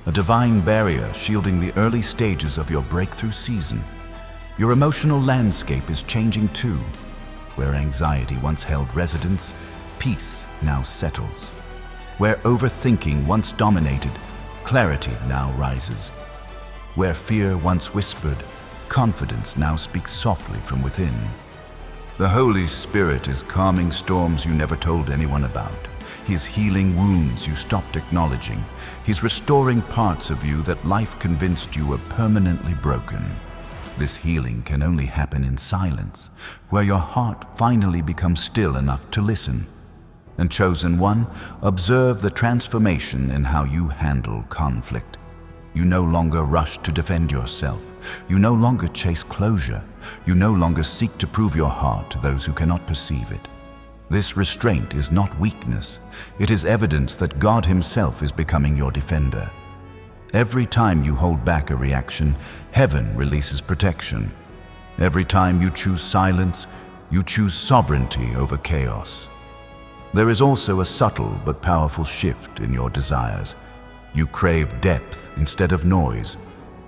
a divine barrier shielding the early stages of your breakthrough season. Your emotional landscape is changing too. Where anxiety once held residence, peace now settles. Where overthinking once dominated, clarity now rises. Where fear once whispered, confidence now speaks softly from within. The Holy Spirit is calming storms you never told anyone about. He is healing wounds you stopped acknowledging. He's restoring parts of you that life convinced you were permanently broken. This healing can only happen in silence, where your heart finally becomes still enough to listen. And chosen one, observe the transformation in how you handle conflict. You no longer rush to defend yourself. You no longer chase closure. You no longer seek to prove your heart to those who cannot perceive it. This restraint is not weakness. It is evidence that God Himself is becoming your defender. Every time you hold back a reaction, heaven releases protection. Every time you choose silence, you choose sovereignty over chaos. There is also a subtle but powerful shift in your desires. You crave depth instead of noise,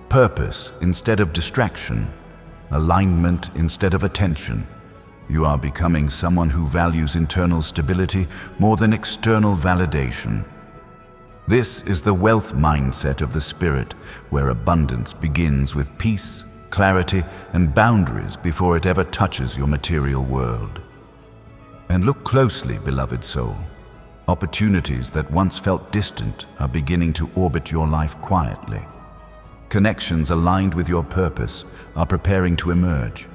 purpose instead of distraction, alignment instead of attention. You are becoming someone who values internal stability more than external validation. This is the wealth mindset of the Spirit, where abundance begins with peace, clarity, and boundaries before it ever touches your material world. And look closely, beloved soul. Opportunities that once felt distant are beginning to orbit your life quietly. Connections aligned with your purpose are preparing to emerge.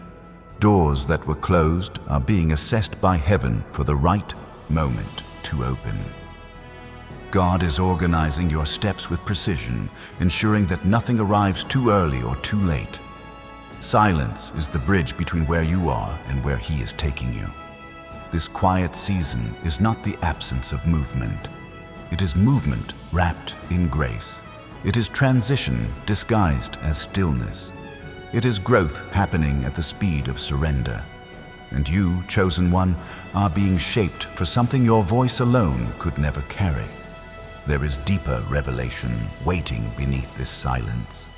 Doors that were closed are being assessed by heaven for the right moment to open. God is organizing your steps with precision, ensuring that nothing arrives too early or too late. Silence is the bridge between where you are and where He is taking you. This quiet season is not the absence of movement. It is movement wrapped in grace. It is transition disguised as stillness. It is growth happening at the speed of surrender. And you, chosen one, are being shaped for something your voice alone could never carry. There is deeper revelation waiting beneath this silence.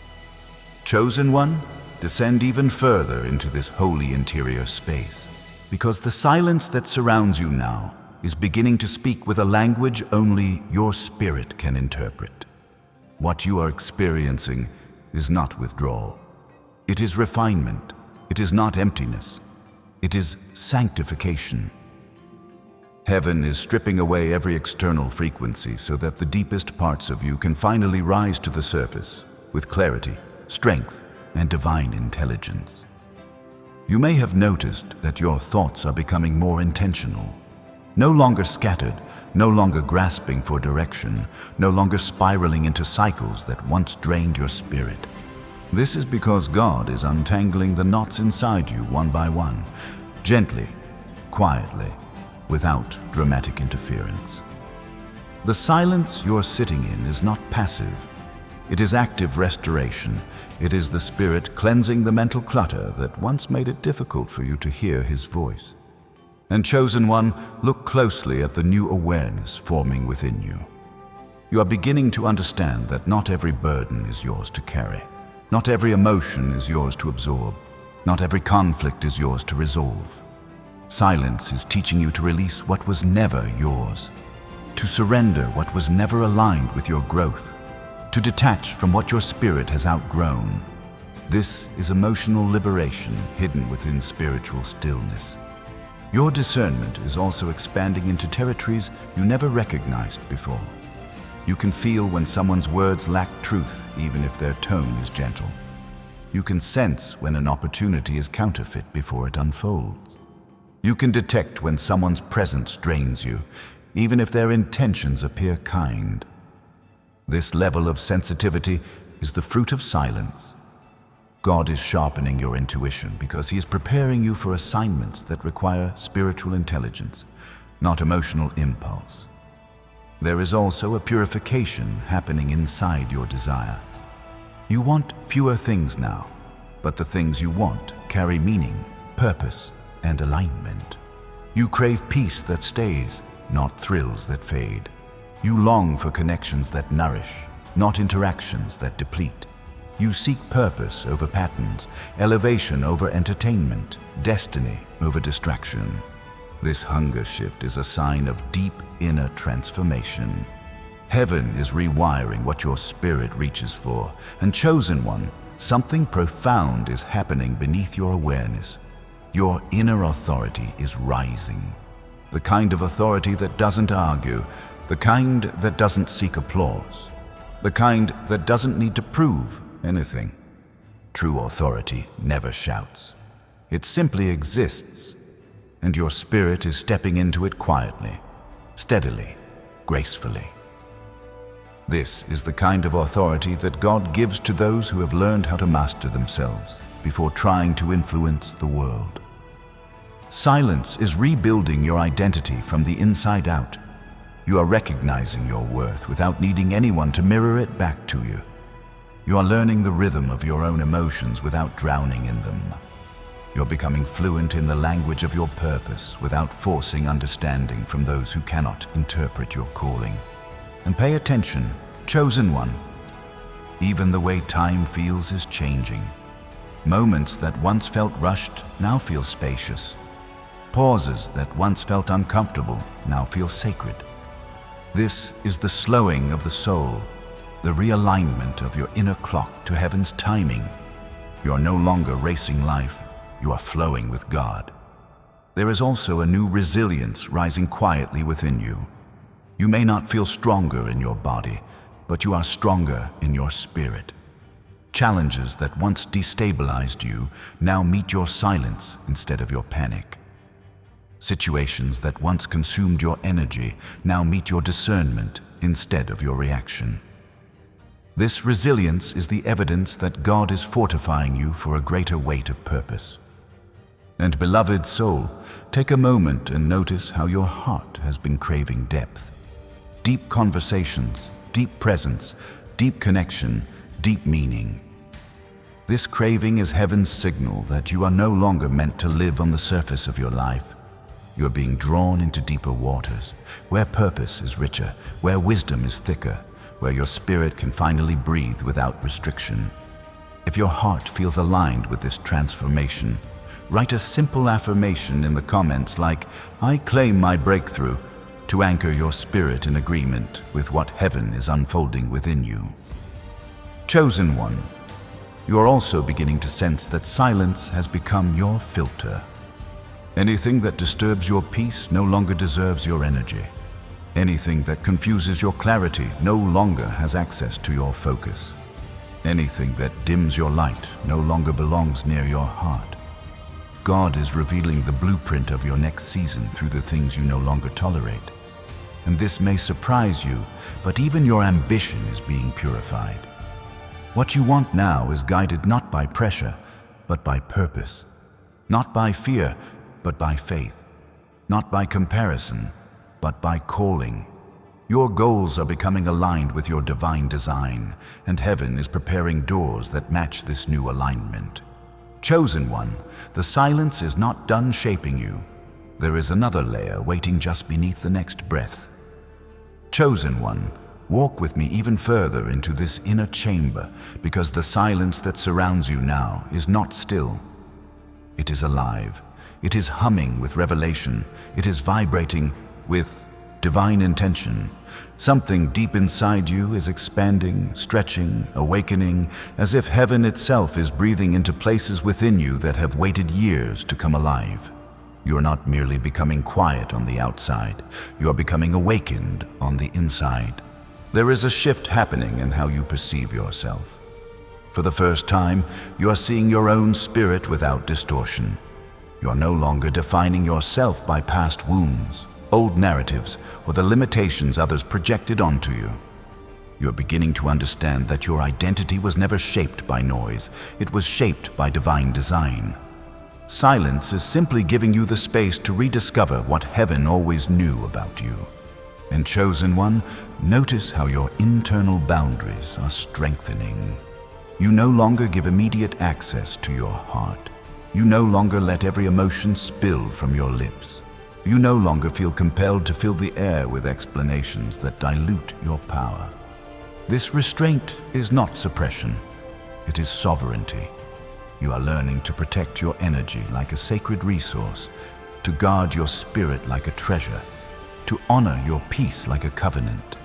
Chosen one, descend even further into this holy interior space, because the silence that surrounds you now is beginning to speak with a language only your spirit can interpret. What you are experiencing is not withdrawal. It is refinement. It is not emptiness. It is sanctification. Heaven is stripping away every external frequency so that the deepest parts of you can finally rise to the surface with clarity, strength, and divine intelligence. You may have noticed that your thoughts are becoming more intentional, no longer scattered, no longer grasping for direction, no longer spiraling into cycles that once drained your spirit. This is because God is untangling the knots inside you one by one, gently, quietly, without dramatic interference. The silence you're sitting in is not passive. It is active restoration. It is the Spirit cleansing the mental clutter that once made it difficult for you to hear His voice. And chosen one, look closely at the new awareness forming within you. You are beginning to understand that not every burden is yours to carry. Not every emotion is yours to absorb. Not every conflict is yours to resolve. Silence is teaching you to release what was never yours, to surrender what was never aligned with your growth, to detach from what your spirit has outgrown. This is emotional liberation hidden within spiritual stillness. Your discernment is also expanding into territories you never recognized before. You can feel when someone's words lack truth, even if their tone is gentle. You can sense when an opportunity is counterfeit before it unfolds. You can detect when someone's presence drains you, even if their intentions appear kind. This level of sensitivity is the fruit of silence. God is sharpening your intuition because He is preparing you for assignments that require spiritual intelligence, not emotional impulse. There is also a purification happening inside your desire. You want fewer things now, but the things you want carry meaning, purpose, and alignment. You crave peace that stays, not thrills that fade. You long for connections that nourish, not interactions that deplete. You seek purpose over patterns, elevation over entertainment, destiny over distraction. This hunger shift is a sign of deep inner transformation. Heaven is rewiring what your spirit reaches for, and chosen one, something profound is happening beneath your awareness. Your inner authority is rising. The kind of authority that doesn't argue, the kind that doesn't seek applause, the kind that doesn't need to prove anything. True authority never shouts. It simply exists, and your spirit is stepping into it quietly, steadily, gracefully. This is the kind of authority that God gives to those who have learned how to master themselves before trying to influence the world. Silence is rebuilding your identity from the inside out. You are recognizing your worth without needing anyone to mirror it back to you. You are learning the rhythm of your own emotions without drowning in them. You're becoming fluent in the language of your purpose without forcing understanding from those who cannot interpret your calling. And pay attention, chosen one. Even the way time feels is changing. Moments that once felt rushed now feel spacious. Pauses that once felt uncomfortable now feel sacred. This is the slowing of the soul, the realignment of your inner clock to heaven's timing. You are no longer racing life, you are flowing with God. There is also a new resilience rising quietly within you. You may not feel stronger in your body, but you are stronger in your spirit. Challenges that once destabilized you now meet your silence instead of your panic. Situations that once consumed your energy now meet your discernment instead of your reaction. This resilience is the evidence that God is fortifying you for a greater weight of purpose. And beloved soul, take a moment and notice how your heart has been craving depth. Deep conversations, deep presence, deep connection, deep meaning. This craving is heaven's signal that you are no longer meant to live on the surface of your life. You are being drawn into deeper waters, where purpose is richer, where wisdom is thicker, where your spirit can finally breathe without restriction. If your heart feels aligned with this transformation, write a simple affirmation in the comments like, "I claim my breakthrough," to anchor your spirit in agreement with what heaven is unfolding within you. Chosen one, you are also beginning to sense that silence has become your filter. Anything that disturbs your peace no longer deserves your energy. Anything that confuses your clarity no longer has access to your focus. Anything that dims your light no longer belongs near your heart. God is revealing the blueprint of your next season through the things you no longer tolerate. And this may surprise you, but even your ambition is being purified. What you want now is guided not by pressure, but by purpose. Not by fear, but by faith. Not by comparison, but by calling. Your goals are becoming aligned with your divine design, and heaven is preparing doors that match this new alignment. Chosen one, the silence is not done shaping you. There is another layer waiting just beneath the next breath. Chosen one, walk with me even further into this inner chamber, because the silence that surrounds you now is not still. It is alive. It is humming with revelation. It is vibrating with divine intention. Something deep inside you is expanding, stretching, awakening, as if heaven itself is breathing into places within you that have waited years to come alive. You are not merely becoming quiet on the outside, you are becoming awakened on the inside. There is a shift happening in how you perceive yourself. For the first time, you are seeing your own spirit without distortion. You are no longer defining yourself by past wounds, old narratives, or the limitations others projected onto you. You are beginning to understand that your identity was never shaped by noise, it was shaped by divine design. Silence is simply giving you the space to rediscover what heaven always knew about you. And chosen one, notice how your internal boundaries are strengthening. You no longer give immediate access to your heart. You no longer let every emotion spill from your lips. You no longer feel compelled to fill the air with explanations that dilute your power. This restraint is not suppression, it is sovereignty. You are learning to protect your energy like a sacred resource, to guard your spirit like a treasure, to honor your peace like a covenant.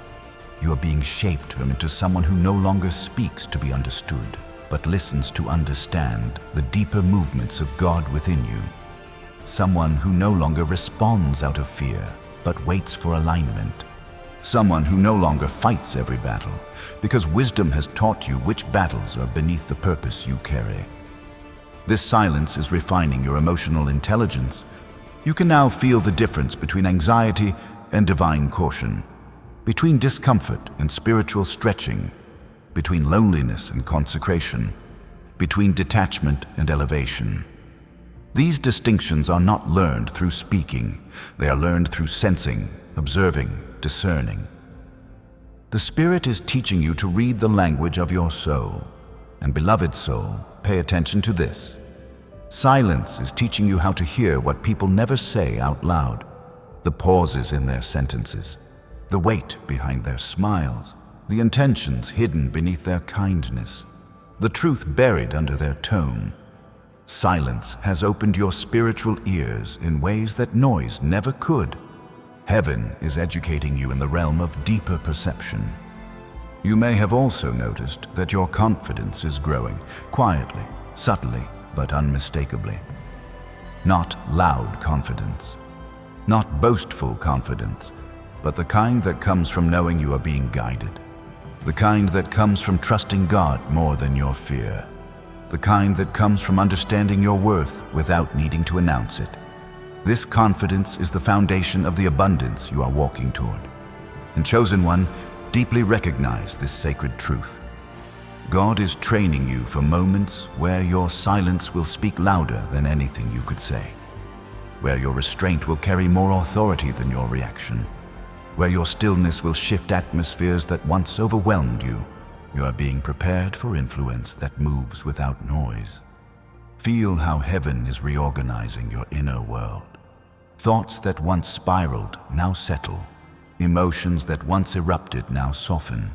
You are being shaped into someone who no longer speaks to be understood, but listens to understand the deeper movements of God within you. Someone who no longer responds out of fear, but waits for alignment. Someone who no longer fights every battle, because wisdom has taught you which battles are beneath the purpose you carry. This silence is refining your emotional intelligence. You can now feel the difference between anxiety and divine caution, between discomfort and spiritual stretching, between loneliness and consecration, between detachment and elevation. These distinctions are not learned through speaking, they are learned through sensing, observing, discerning. The Spirit is teaching you to read the language of your soul. And beloved soul, pay attention to this. Silence is teaching you how to hear what people never say out loud, the pauses in their sentences, the weight behind their smiles, the intentions hidden beneath their kindness, the truth buried under their tone. Silence has opened your spiritual ears in ways that noise never could. Heaven is educating you in the realm of deeper perception. You may have also noticed that your confidence is growing, quietly, subtly, but unmistakably. Not loud confidence, not boastful confidence, but the kind that comes from knowing you are being guided. The kind that comes from trusting God more than your fear. The kind that comes from understanding your worth without needing to announce it. This confidence is the foundation of the abundance you are walking toward. And chosen one, deeply recognize this sacred truth. God is training you for moments where your silence will speak louder than anything you could say, where your restraint will carry more authority than your reaction, where your stillness will shift atmospheres that once overwhelmed you. You are being prepared for influence that moves without noise. Feel how heaven is reorganizing your inner world. Thoughts that once spiraled now settle. Emotions that once erupted now soften.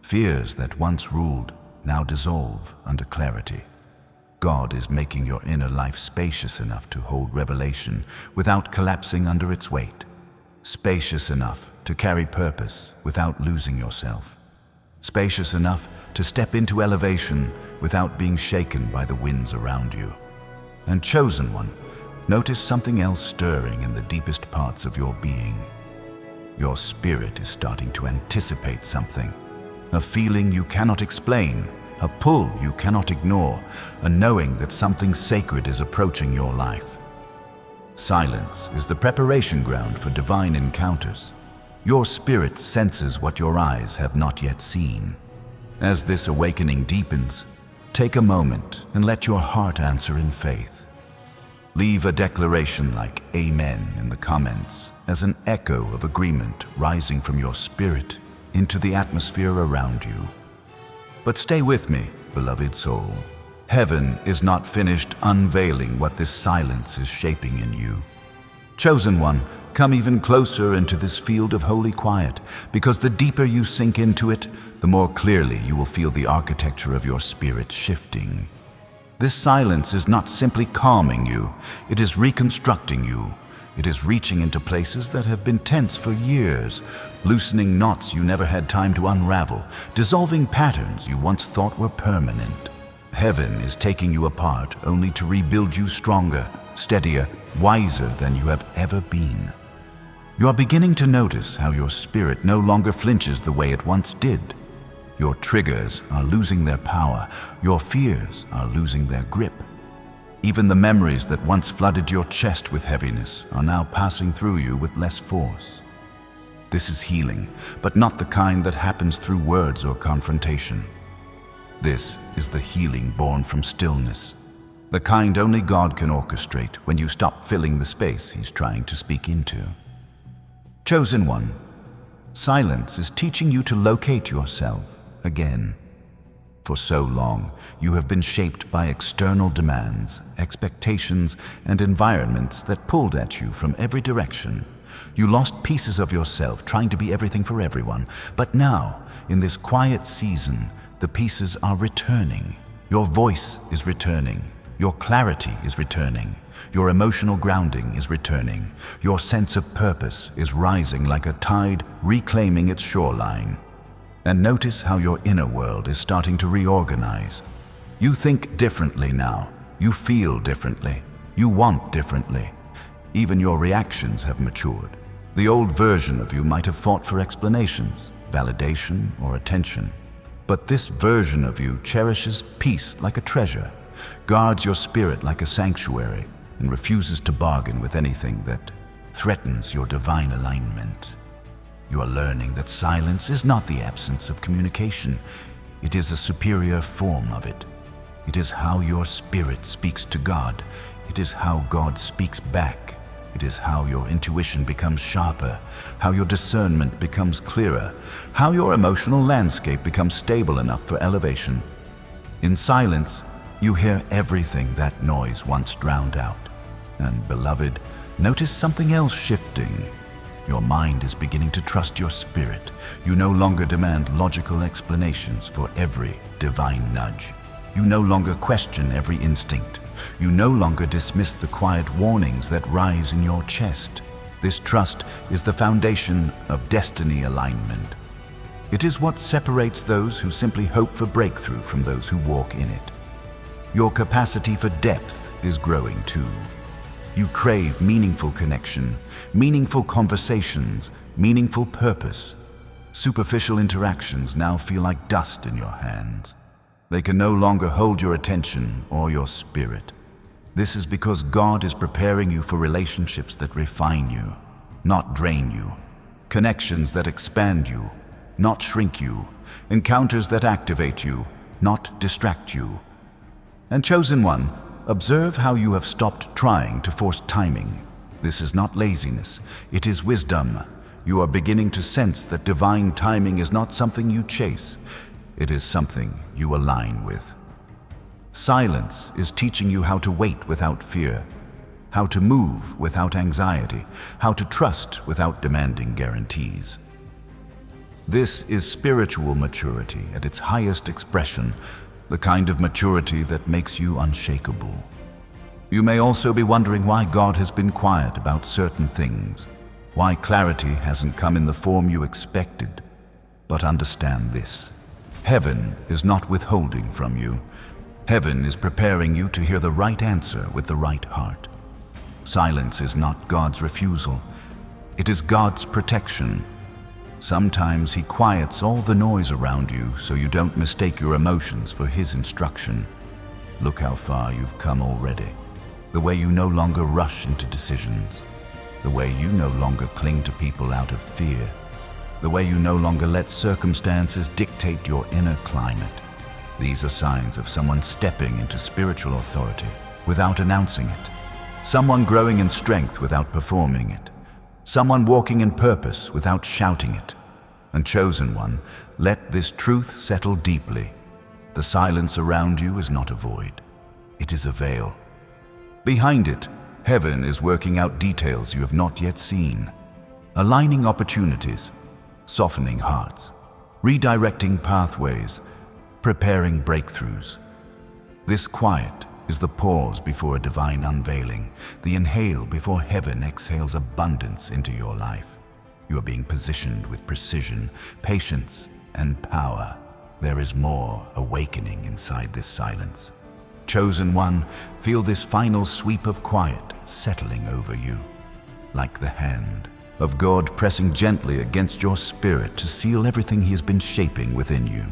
Fears that once ruled now dissolve under clarity. God is making your inner life spacious enough to hold revelation without collapsing under its weight. Spacious enough to carry purpose without losing yourself. Spacious enough to step into elevation without being shaken by the winds around you. And chosen one, notice something else stirring in the deepest parts of your being. Your spirit is starting to anticipate something, a feeling you cannot explain, a pull you cannot ignore, a knowing that something sacred is approaching your life. Silence is the preparation ground for divine encounters. Your spirit senses what your eyes have not yet seen. As this awakening deepens, take a moment and let your heart answer in faith. Leave a declaration like Amen in the comments as an echo of agreement rising from your spirit into the atmosphere around you. But stay with me, beloved soul. Heaven is not finished unveiling what this silence is shaping in you. Chosen one, come even closer into this field of holy quiet, because the deeper you sink into it, the more clearly you will feel the architecture of your spirit shifting. This silence is not simply calming you, it is reconstructing you. It is reaching into places that have been tense for years, loosening knots you never had time to unravel, dissolving patterns you once thought were permanent. Heaven is taking you apart only to rebuild you stronger, steadier, wiser than you have ever been. You are beginning to notice how your spirit no longer flinches the way it once did. Your triggers are losing their power, your fears are losing their grip. Even the memories that once flooded your chest with heaviness are now passing through you with less force. This is healing, but not the kind that happens through words or confrontation. This is the healing born from stillness, the kind only God can orchestrate when you stop filling the space He's trying to speak into. Chosen one, silence is teaching you to locate yourself again. For so long, you have been shaped by external demands, expectations, and environments that pulled at you from every direction. You lost pieces of yourself trying to be everything for everyone. But now, in this quiet season, the pieces are returning. Your voice is returning. Your clarity is returning. Your emotional grounding is returning. Your sense of purpose is rising like a tide reclaiming its shoreline. And notice how your inner world is starting to reorganize. You think differently now. You feel differently. You want differently. Even your reactions have matured. The old version of you might have fought for explanations, validation, or attention. But this version of you cherishes peace like a treasure, guards your spirit like a sanctuary, and refuses to bargain with anything that threatens your divine alignment. You are learning that silence is not the absence of communication. It is a superior form of it. It is how your spirit speaks to God. It is how God speaks back. It is how your intuition becomes sharper, how your discernment becomes clearer, how your emotional landscape becomes stable enough for elevation. In silence, you hear everything that noise once drowned out. And beloved, notice something else shifting. Your mind is beginning to trust your spirit. You no longer demand logical explanations for every divine nudge. You no longer question every instinct. You no longer dismiss the quiet warnings that rise in your chest. This trust is the foundation of destiny alignment. It is what separates those who simply hope for breakthrough from those who walk in it. Your capacity for depth is growing too. You crave meaningful connection, meaningful conversations, meaningful purpose. Superficial interactions now feel like dust in your hands. They can no longer hold your attention or your spirit. This is because God is preparing you for relationships that refine you, not drain you. Connections that expand you, not shrink you. Encounters that activate you, not distract you. And chosen one, observe how you have stopped trying to force timing. This is not laziness, it is wisdom. You are beginning to sense that divine timing is not something you chase. It is something you align with. Silence is teaching you how to wait without fear, how to move without anxiety, how to trust without demanding guarantees. This is spiritual maturity at its highest expression, the kind of maturity that makes you unshakable. You may also be wondering why God has been quiet about certain things, why clarity hasn't come in the form you expected. But understand this: heaven is not withholding from you. Heaven is preparing you to hear the right answer with the right heart. Silence is not God's refusal. It is God's protection. Sometimes He quiets all the noise around you so you don't mistake your emotions for His instruction. Look how far you've come already. The way you no longer rush into decisions. The way you no longer cling to people out of fear. The way you no longer let circumstances dictate your inner climate. These are signs of someone stepping into spiritual authority without announcing it. Someone growing in strength without performing it. Someone walking in purpose without shouting it. And chosen one, let this truth settle deeply. The silence around you is not a void. It is a veil. Behind it, heaven is working out details you have not yet seen. Aligning opportunities, softening hearts, redirecting pathways, preparing breakthroughs. This quiet is the pause before a divine unveiling, the inhale before heaven exhales abundance into your life. You are being positioned with precision, patience, and power. There is more awakening inside this silence. Chosen one, feel this final sweep of quiet settling over you, like the hand of God pressing gently against your spirit to seal everything He has been shaping within you.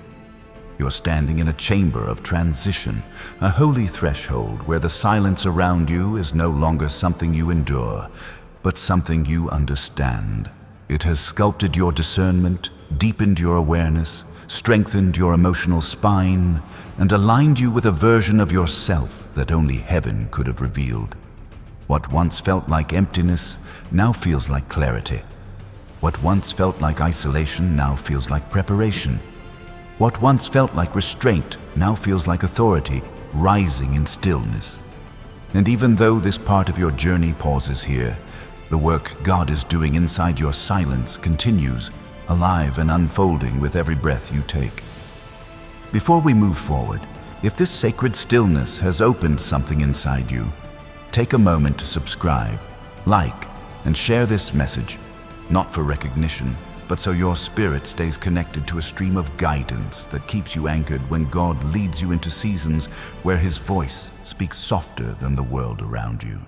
You're standing in a chamber of transition, a holy threshold where the silence around you is no longer something you endure, but something you understand. It has sculpted your discernment, deepened your awareness, strengthened your emotional spine, and aligned you with a version of yourself that only heaven could have revealed. What once felt like emptiness now feels like clarity. What once felt like isolation now feels like preparation. What once felt like restraint now feels like authority, rising in stillness. And even though this part of your journey pauses here, the work God is doing inside your silence continues, alive and unfolding with every breath you take. Before we move forward, if this sacred stillness has opened something inside you, take a moment to subscribe, like, and share this message, not for recognition, but so your spirit stays connected to a stream of guidance that keeps you anchored when God leads you into seasons where His voice speaks softer than the world around you.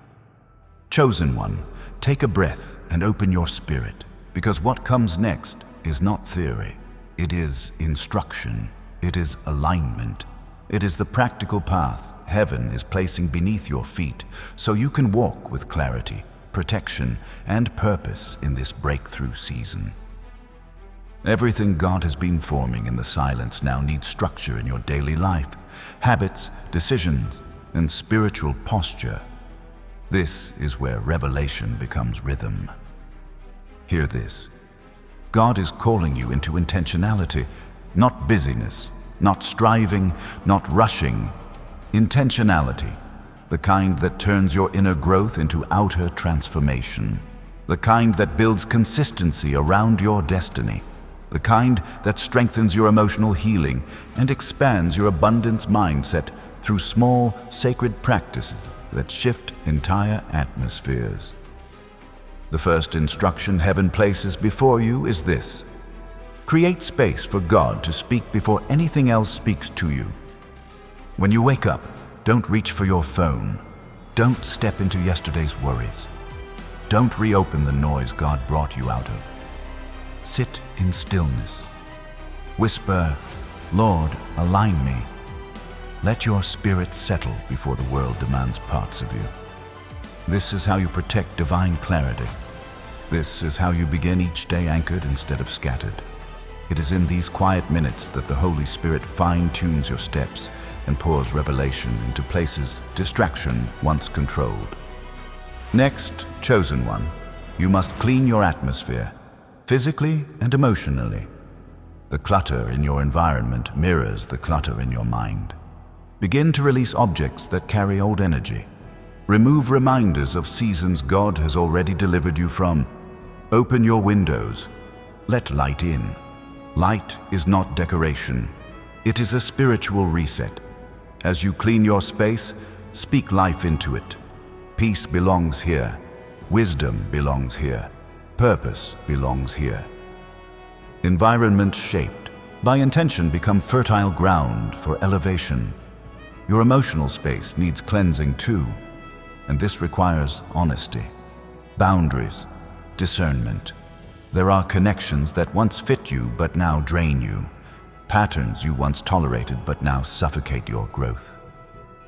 Chosen one, take a breath and open your spirit, because what comes next is not theory. It is instruction. It is alignment. It is the practical path heaven is placing beneath your feet so you can walk with clarity, protection, and purpose in this breakthrough season. Everything God has been forming in the silence now needs structure in your daily life, habits, decisions, and spiritual posture. This is where revelation becomes rhythm. Hear this. God is calling you into intentionality, not busyness, not striving, not rushing. Intentionality, the kind that turns your inner growth into outer transformation, the kind that builds consistency around your destiny, the kind that strengthens your emotional healing and expands your abundance mindset through small, sacred practices that shift entire atmospheres. The first instruction heaven places before you is this: create space for God to speak before anything else speaks to you. When you wake up, don't reach for your phone. Don't step into yesterday's worries. Don't reopen the noise God brought you out of. Sit in stillness. Whisper, Lord, align me. Let your spirit settle before the world demands parts of you. This is how you protect divine clarity. This is how you begin each day anchored instead of scattered. It is in these quiet minutes that the Holy Spirit fine-tunes your steps and pours revelation into places distraction once controlled. Next, chosen one, you must clean your atmosphere, physically and emotionally. The clutter in your environment mirrors the clutter in your mind. Begin to release objects that carry old energy. Remove reminders of seasons God has already delivered you from. Open your windows. Let light in. Light is not decoration. It is a spiritual reset. As you clean your space, speak life into it. Peace belongs here. Wisdom belongs here. Purpose belongs here. Environments shaped by intention become fertile ground for elevation. Your emotional space needs cleansing too. and this requires honesty, boundaries, discernment. There are connections that once fit you but now drain you, patterns you once tolerated but now suffocate your growth,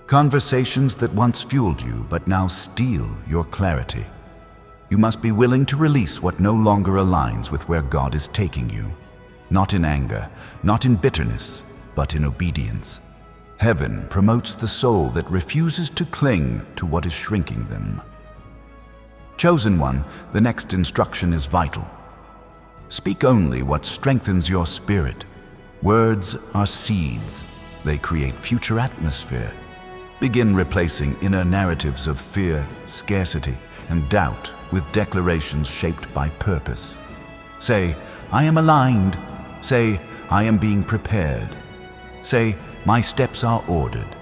conversations that once fueled you but now steal your clarity. You must be willing to release what no longer aligns with where God is taking you, not in anger, not in bitterness, but in obedience. Heaven promotes the soul that refuses to cling to what is shrinking them. Chosen one, the next instruction is vital. Speak only what strengthens your spirit. Words are seeds. They create future atmosphere. Begin replacing inner narratives of fear, scarcity, and doubt with declarations shaped by purpose. Say, I am aligned. Say, I am being prepared. Say, my steps are ordered.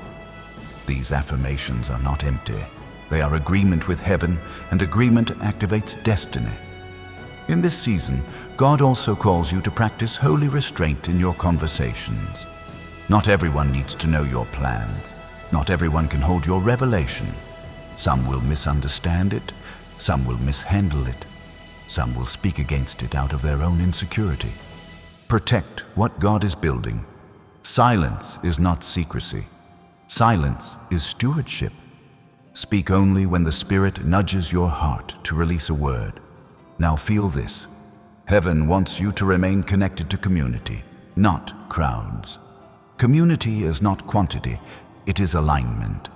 These affirmations are not empty. They are agreement with heaven, and agreement activates destiny. In this season, God also calls you to practice holy restraint in your conversations. Not everyone needs to know your plans. Not everyone can hold your revelation. Some will misunderstand it. Some will mishandle it. Some will speak against it out of their own insecurity. Protect what God is building. Silence is not secrecy. Silence is stewardship. Speak only when the Spirit nudges your heart to release a word. Now feel this. Heaven wants you to remain connected to community, not crowds. Community is not quantity, it is alignment.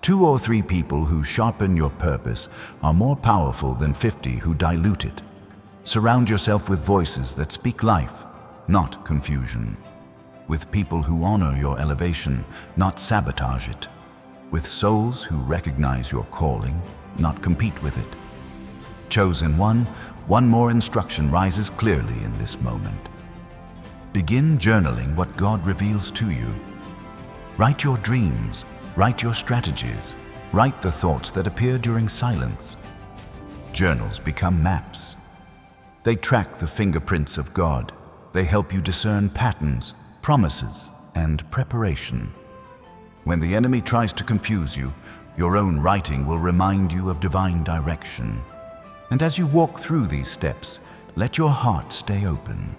2 or 3 people who sharpen your purpose are more powerful than 50 who dilute it. Surround yourself with voices that speak life, not confusion. With people who honor your elevation, not sabotage it. With souls who recognize your calling, not compete with it. Chosen one more instruction rises clearly in this moment. Begin journaling what God reveals to you. Write your dreams, write your strategies, write the thoughts that appear during silence. Journals become maps. They track the fingerprints of God. They help you discern patterns, promises, and preparation. When the enemy tries to confuse you, your own writing will remind you of divine direction. And as you walk through these steps, let your heart stay open.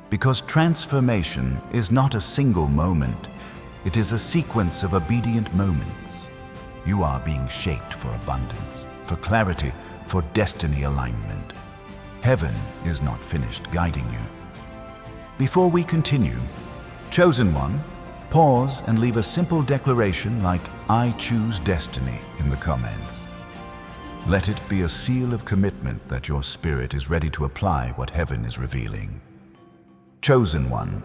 Because transformation is not a single moment, it is a sequence of obedient moments. You are being shaped for abundance, for clarity, for destiny alignment. Heaven is not finished guiding you. Before we continue, Chosen one, pause and leave a simple declaration like, I choose destiny, in the comments. Let it be a seal of commitment that your spirit is ready to apply what heaven is revealing. Chosen one,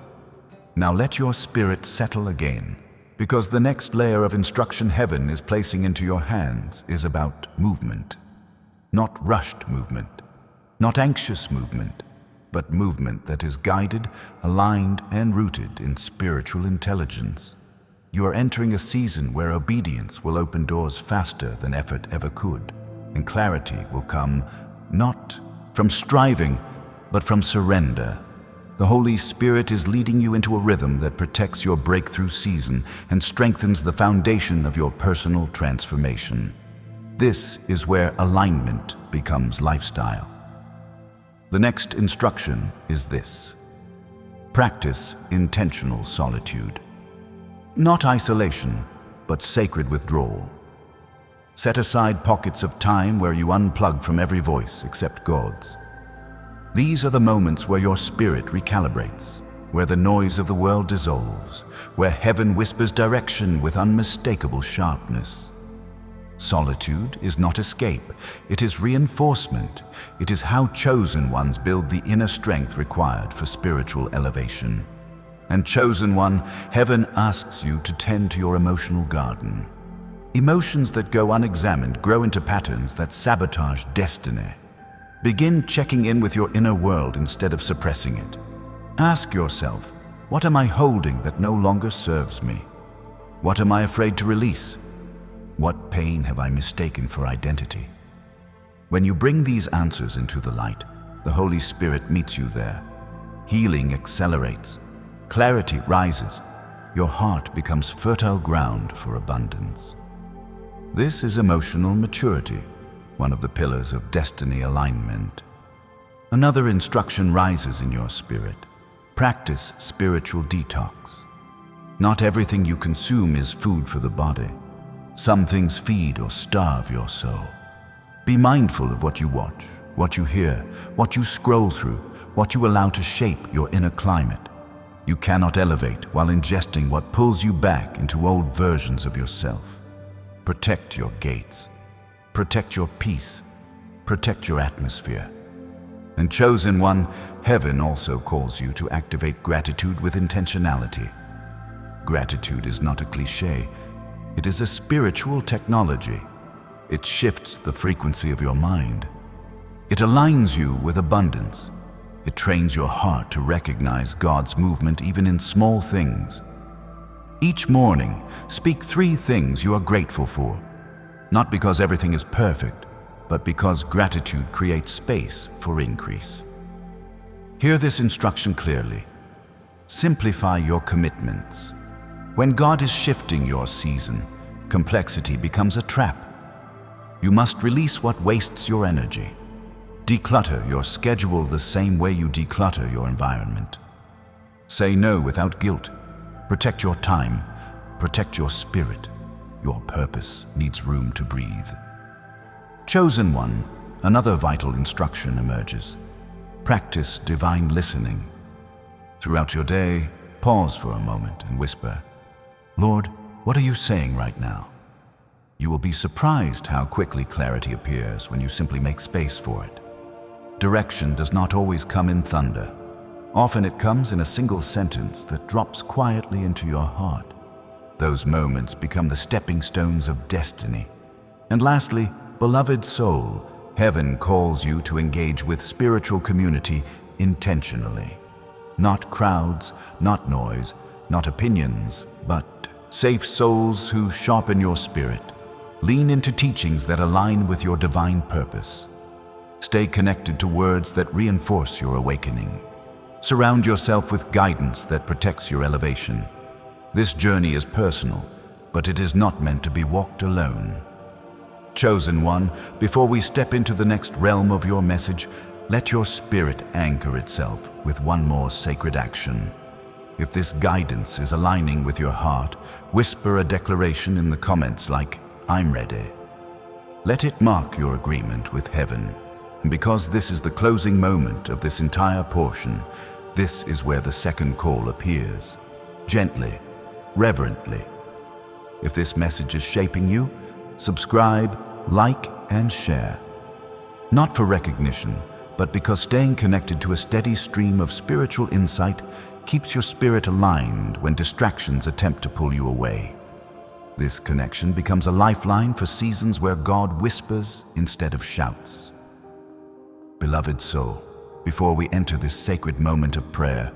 now let your spirit settle again, because the next layer of instruction heaven is placing into your hands is about movement. Not rushed movement, not anxious movement, but movement that is guided, aligned, and rooted in spiritual intelligence. You are entering a season where obedience will open doors faster than effort ever could, and clarity will come not from striving, but from surrender. The Holy Spirit is leading you into a rhythm that protects your breakthrough season and strengthens the foundation of your personal transformation. This is where alignment becomes lifestyle. The next instruction is this. Practice intentional solitude. Not isolation, but sacred withdrawal. Set aside pockets of time where you unplug from every voice except God's. These are the moments where your spirit recalibrates, where the noise of the world dissolves, where heaven whispers direction with unmistakable sharpness. Solitude is not escape, it is reinforcement. It is how chosen ones build the inner strength required for spiritual elevation. And chosen one, heaven asks you to tend to your emotional garden. Emotions that go unexamined grow into patterns that sabotage destiny. Begin checking in with your inner world instead of suppressing it. Ask yourself, what am I holding that no longer serves me? What am I afraid to release? What pain have I mistaken for identity? When you bring these answers into the light, the Holy Spirit meets you there. Healing accelerates, clarity rises, your heart becomes fertile ground for abundance. This is emotional maturity, one of the pillars of destiny alignment. Another instruction rises in your spirit. Practice spiritual detox. Not everything you consume is food for the body. Some things feed or starve your soul. Be mindful of what you watch, what you hear, what you scroll through, what you allow to shape your inner climate. You cannot elevate while ingesting what pulls you back into old versions of yourself. Protect your gates. Protect your peace. Protect your atmosphere. And chosen one, heaven also calls you to activate gratitude with intentionality. Gratitude is not a cliché. It is a spiritual technology. It shifts the frequency of your mind. It aligns you with abundance. It trains your heart to recognize God's movement even in small things. Each morning, speak 3 things you are grateful for. Not because everything is perfect, but because gratitude creates space for increase. Hear this instruction clearly. Simplify your commitments. When God is shifting your season, complexity becomes a trap. You must release what wastes your energy. Declutter your schedule the same way you declutter your environment. Say no without guilt. Protect your time. Protect your spirit. Your purpose needs room to breathe. Chosen one, another vital instruction emerges. Practice divine listening. Throughout your day, pause for a moment and whisper, "Lord, what are you saying right now?" You will be surprised how quickly clarity appears when you simply make space for it. Direction does not always come in thunder. Often it comes in a single sentence that drops quietly into your heart. Those moments become the stepping stones of destiny. And lastly, beloved soul, heaven calls you to engage with spiritual community intentionally. Not crowds, not noise, not opinions, but safe souls who sharpen your spirit. Lean into teachings that align with your divine purpose. Stay connected to words that reinforce your awakening. Surround yourself with guidance that protects your elevation. This journey is personal, but it is not meant to be walked alone. Chosen one, before we step into the next realm of your message, let your spirit anchor itself with one more sacred action. If this guidance is aligning with your heart, whisper a declaration in the comments like, "I'm ready." Let it mark your agreement with heaven. And because this is the closing moment of this entire portion, this is where the second call appears. Gently, reverently. If this message is shaping you, subscribe, like, and share. Not for recognition, but because staying connected to a steady stream of spiritual insight keeps your spirit aligned when distractions attempt to pull you away. This connection becomes a lifeline for seasons where God whispers instead of shouts. Beloved soul, before we enter this sacred moment of prayer,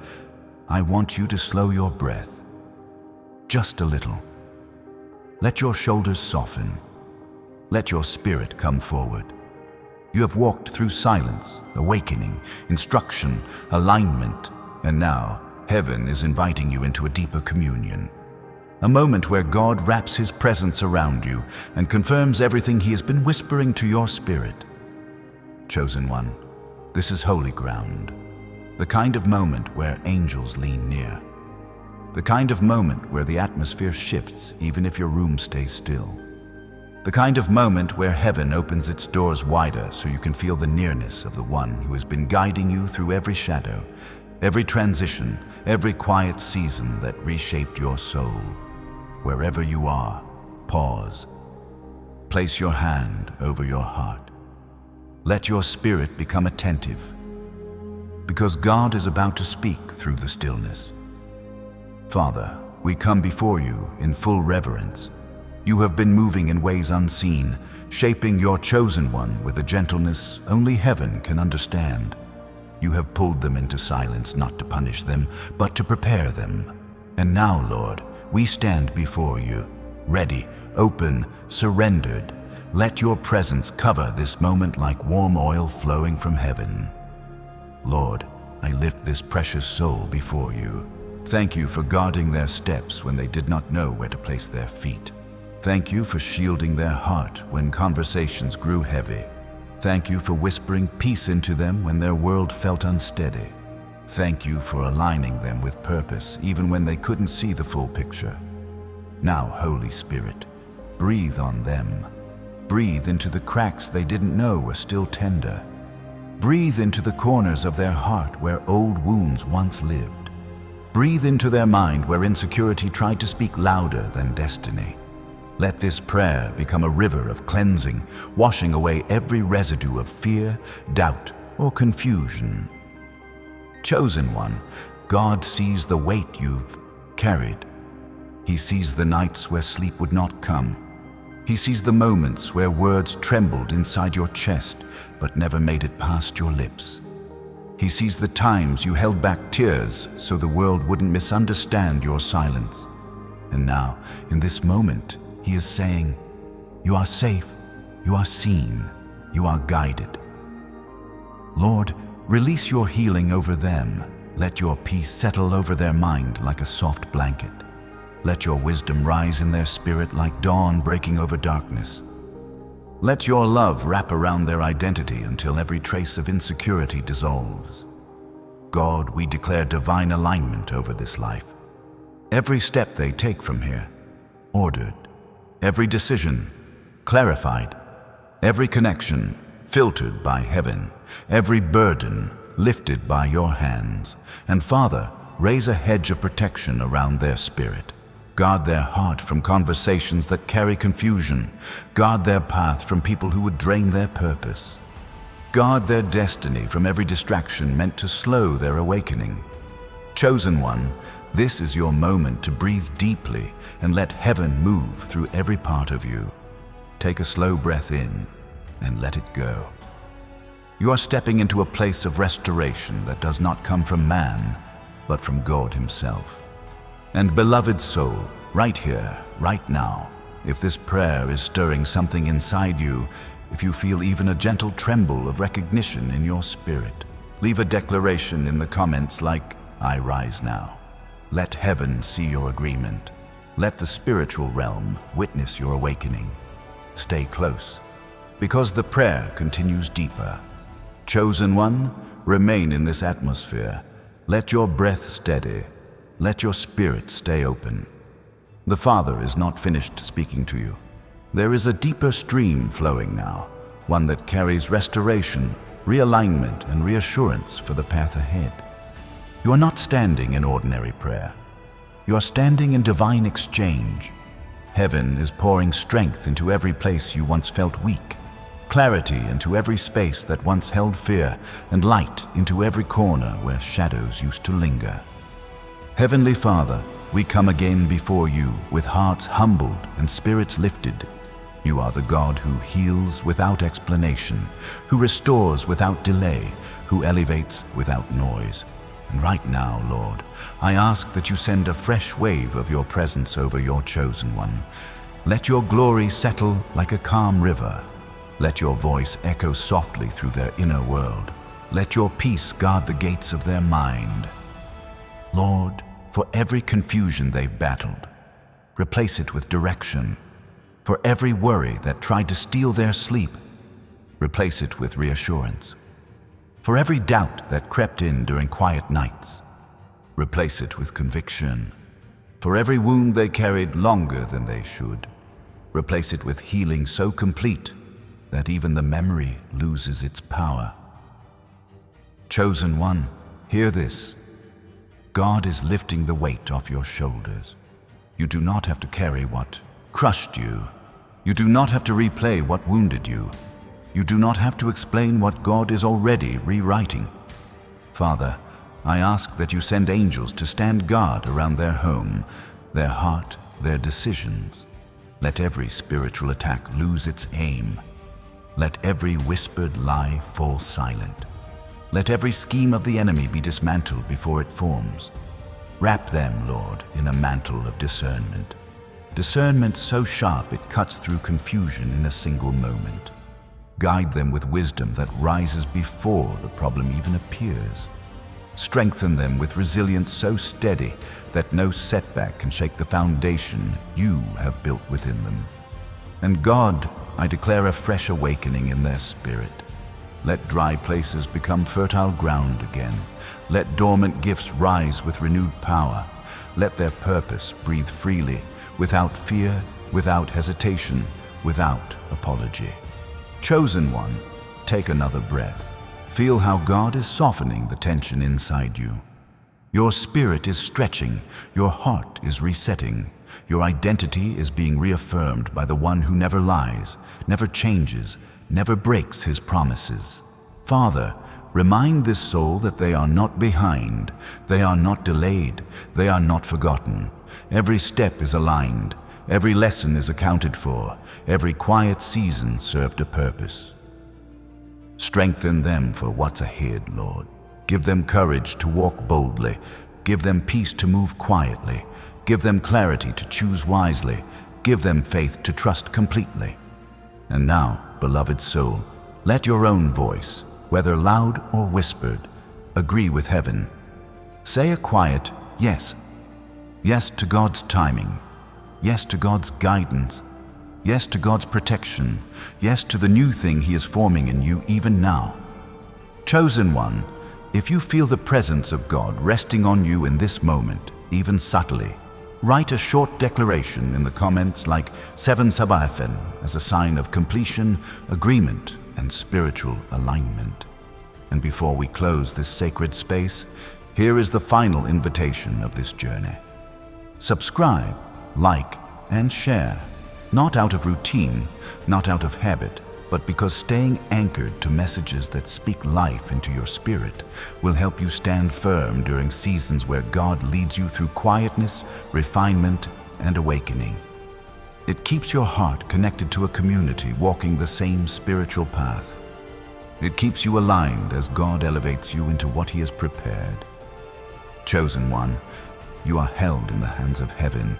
I want you to slow your breath. Just a little. Let your shoulders soften. Let your spirit come forward. You have walked through silence, awakening, instruction, alignment, and now heaven is inviting you into a deeper communion. A moment where God wraps His presence around you and confirms everything He has been whispering to your spirit. Chosen one, this is holy ground. The kind of moment where angels lean near. The kind of moment where the atmosphere shifts even if your room stays still. The kind of moment where heaven opens its doors wider so you can feel the nearness of the one who has been guiding you through every shadow, every transition, every quiet season that reshaped your soul. Wherever you are, pause. Place your hand over your heart. Let your spirit become attentive, because God is about to speak through the stillness. Father, we come before you in full reverence. You have been moving in ways unseen, shaping your chosen one with a gentleness only heaven can understand. You have pulled them into silence not to punish them, but to prepare them. And now, Lord, we stand before you, ready, open, surrendered. Let your presence cover this moment like warm oil flowing from heaven. Lord, I lift this precious soul before you. Thank you for guarding their steps when they did not know where to place their feet. Thank you for shielding their heart when conversations grew heavy. Thank you for whispering peace into them when their world felt unsteady. Thank you for aligning them with purpose even when they couldn't see the full picture. Now, Holy Spirit, breathe on them. Breathe into the cracks they didn't know were still tender. Breathe into the corners of their heart where old wounds once lived. Breathe into their mind where insecurity tried to speak louder than destiny. Let this prayer become a river of cleansing, washing away every residue of fear, doubt, or confusion. Chosen one, God sees the weight you've carried. He sees the nights where sleep would not come. He sees the moments where words trembled inside your chest but never made it past your lips. He sees the times you held back tears so the world wouldn't misunderstand your silence. And now, in this moment, He is saying, you are safe, you are seen, you are guided. Lord, release your healing over them. Let your peace settle over their mind like a soft blanket. Let your wisdom rise in their spirit like dawn breaking over darkness. Let your love wrap around their identity until every trace of insecurity dissolves. God, we declare divine alignment over this life. Every step they take from here, ordered. Every decision, clarified. Every connection, filtered by heaven. Every burden, lifted by your hands. And Father, raise a hedge of protection around their spirit. Guard their heart from conversations that carry confusion. Guard their path from people who would drain their purpose. Guard their destiny from every distraction meant to slow their awakening. Chosen one, this is your moment to breathe deeply and let heaven move through every part of you. Take a slow breath in and let it go. You are stepping into a place of restoration that does not come from man, but from God Himself. And beloved soul, right here, right now, if this prayer is stirring something inside you, if you feel even a gentle tremble of recognition in your spirit, leave a declaration in the comments like, I rise now. Let heaven see your agreement. Let the spiritual realm witness your awakening. Stay close, because the prayer continues deeper. Chosen one, remain in this atmosphere. Let your breath steady. Let your spirit stay open. The Father is not finished speaking to you. There is a deeper stream flowing now, one that carries restoration, realignment, and reassurance for the path ahead. You are not standing in ordinary prayer. You are standing in divine exchange. Heaven is pouring strength into every place you once felt weak, clarity into every space that once held fear, and light into every corner where shadows used to linger. Heavenly Father, we come again before you with hearts humbled and spirits lifted. You are the God who heals without explanation, who restores without delay, who elevates without noise. And right now, Lord, I ask that you send a fresh wave of your presence over your chosen one. Let your glory settle like a calm river. Let your voice echo softly through their inner world. Let your peace guard the gates of their mind. Lord, for every confusion they've battled, replace it with direction. For every worry that tried to steal their sleep, replace it with reassurance. For every doubt that crept in during quiet nights, replace it with conviction. For every wound they carried longer than they should, replace it with healing so complete that even the memory loses its power. Chosen one, hear this. God is lifting the weight off your shoulders. You do not have to carry what crushed you. You do not have to replay what wounded you. You do not have to explain what God is already rewriting. Father, I ask that you send angels to stand guard around their home, their heart, their decisions. Let every spiritual attack lose its aim. Let every whispered lie fall silent. Let every scheme of the enemy be dismantled before it forms. Wrap them, Lord, in a mantle of discernment. Discernment so sharp it cuts through confusion in a single moment. Guide them with wisdom that rises before the problem even appears. Strengthen them with resilience so steady that no setback can shake the foundation you have built within them. And God, I declare a fresh awakening in their spirit. Let dry places become fertile ground again. Let dormant gifts rise with renewed power. Let their purpose breathe freely, without fear, without hesitation, without apology. Chosen one, take another breath. Feel how God is softening the tension inside you. Your spirit is stretching, your heart is resetting. Your identity is being reaffirmed by the one who never lies, never changes, never breaks his promises. Father, remind this soul that they are not behind, they are not delayed, they are not forgotten. Every step is aligned, every lesson is accounted for, every quiet season served a purpose. Strengthen them for what's ahead, Lord. Give them courage to walk boldly. Give them peace to move quietly. Give them clarity to choose wisely. Give them faith to trust completely. And now, beloved soul, let your own voice, whether loud or whispered, agree with heaven. Say a quiet yes. Yes to God's timing. Yes to God's guidance. Yes to God's protection. Yes to the new thing He is forming in you even now. Chosen one, if you feel the presence of God resting on you in this moment, even subtly, write a short declaration in the comments like 7 Sabbathen as a sign of completion, agreement, and spiritual alignment. And before we close this sacred space, here is the final invitation of this journey. Subscribe, like, and share, not out of routine, not out of habit, but because staying anchored to messages that speak life into your spirit will help you stand firm during seasons where God leads you through quietness, refinement, and awakening. It keeps your heart connected to a community walking the same spiritual path. It keeps you aligned as God elevates you into what He has prepared. Chosen one, you are held in the hands of heaven,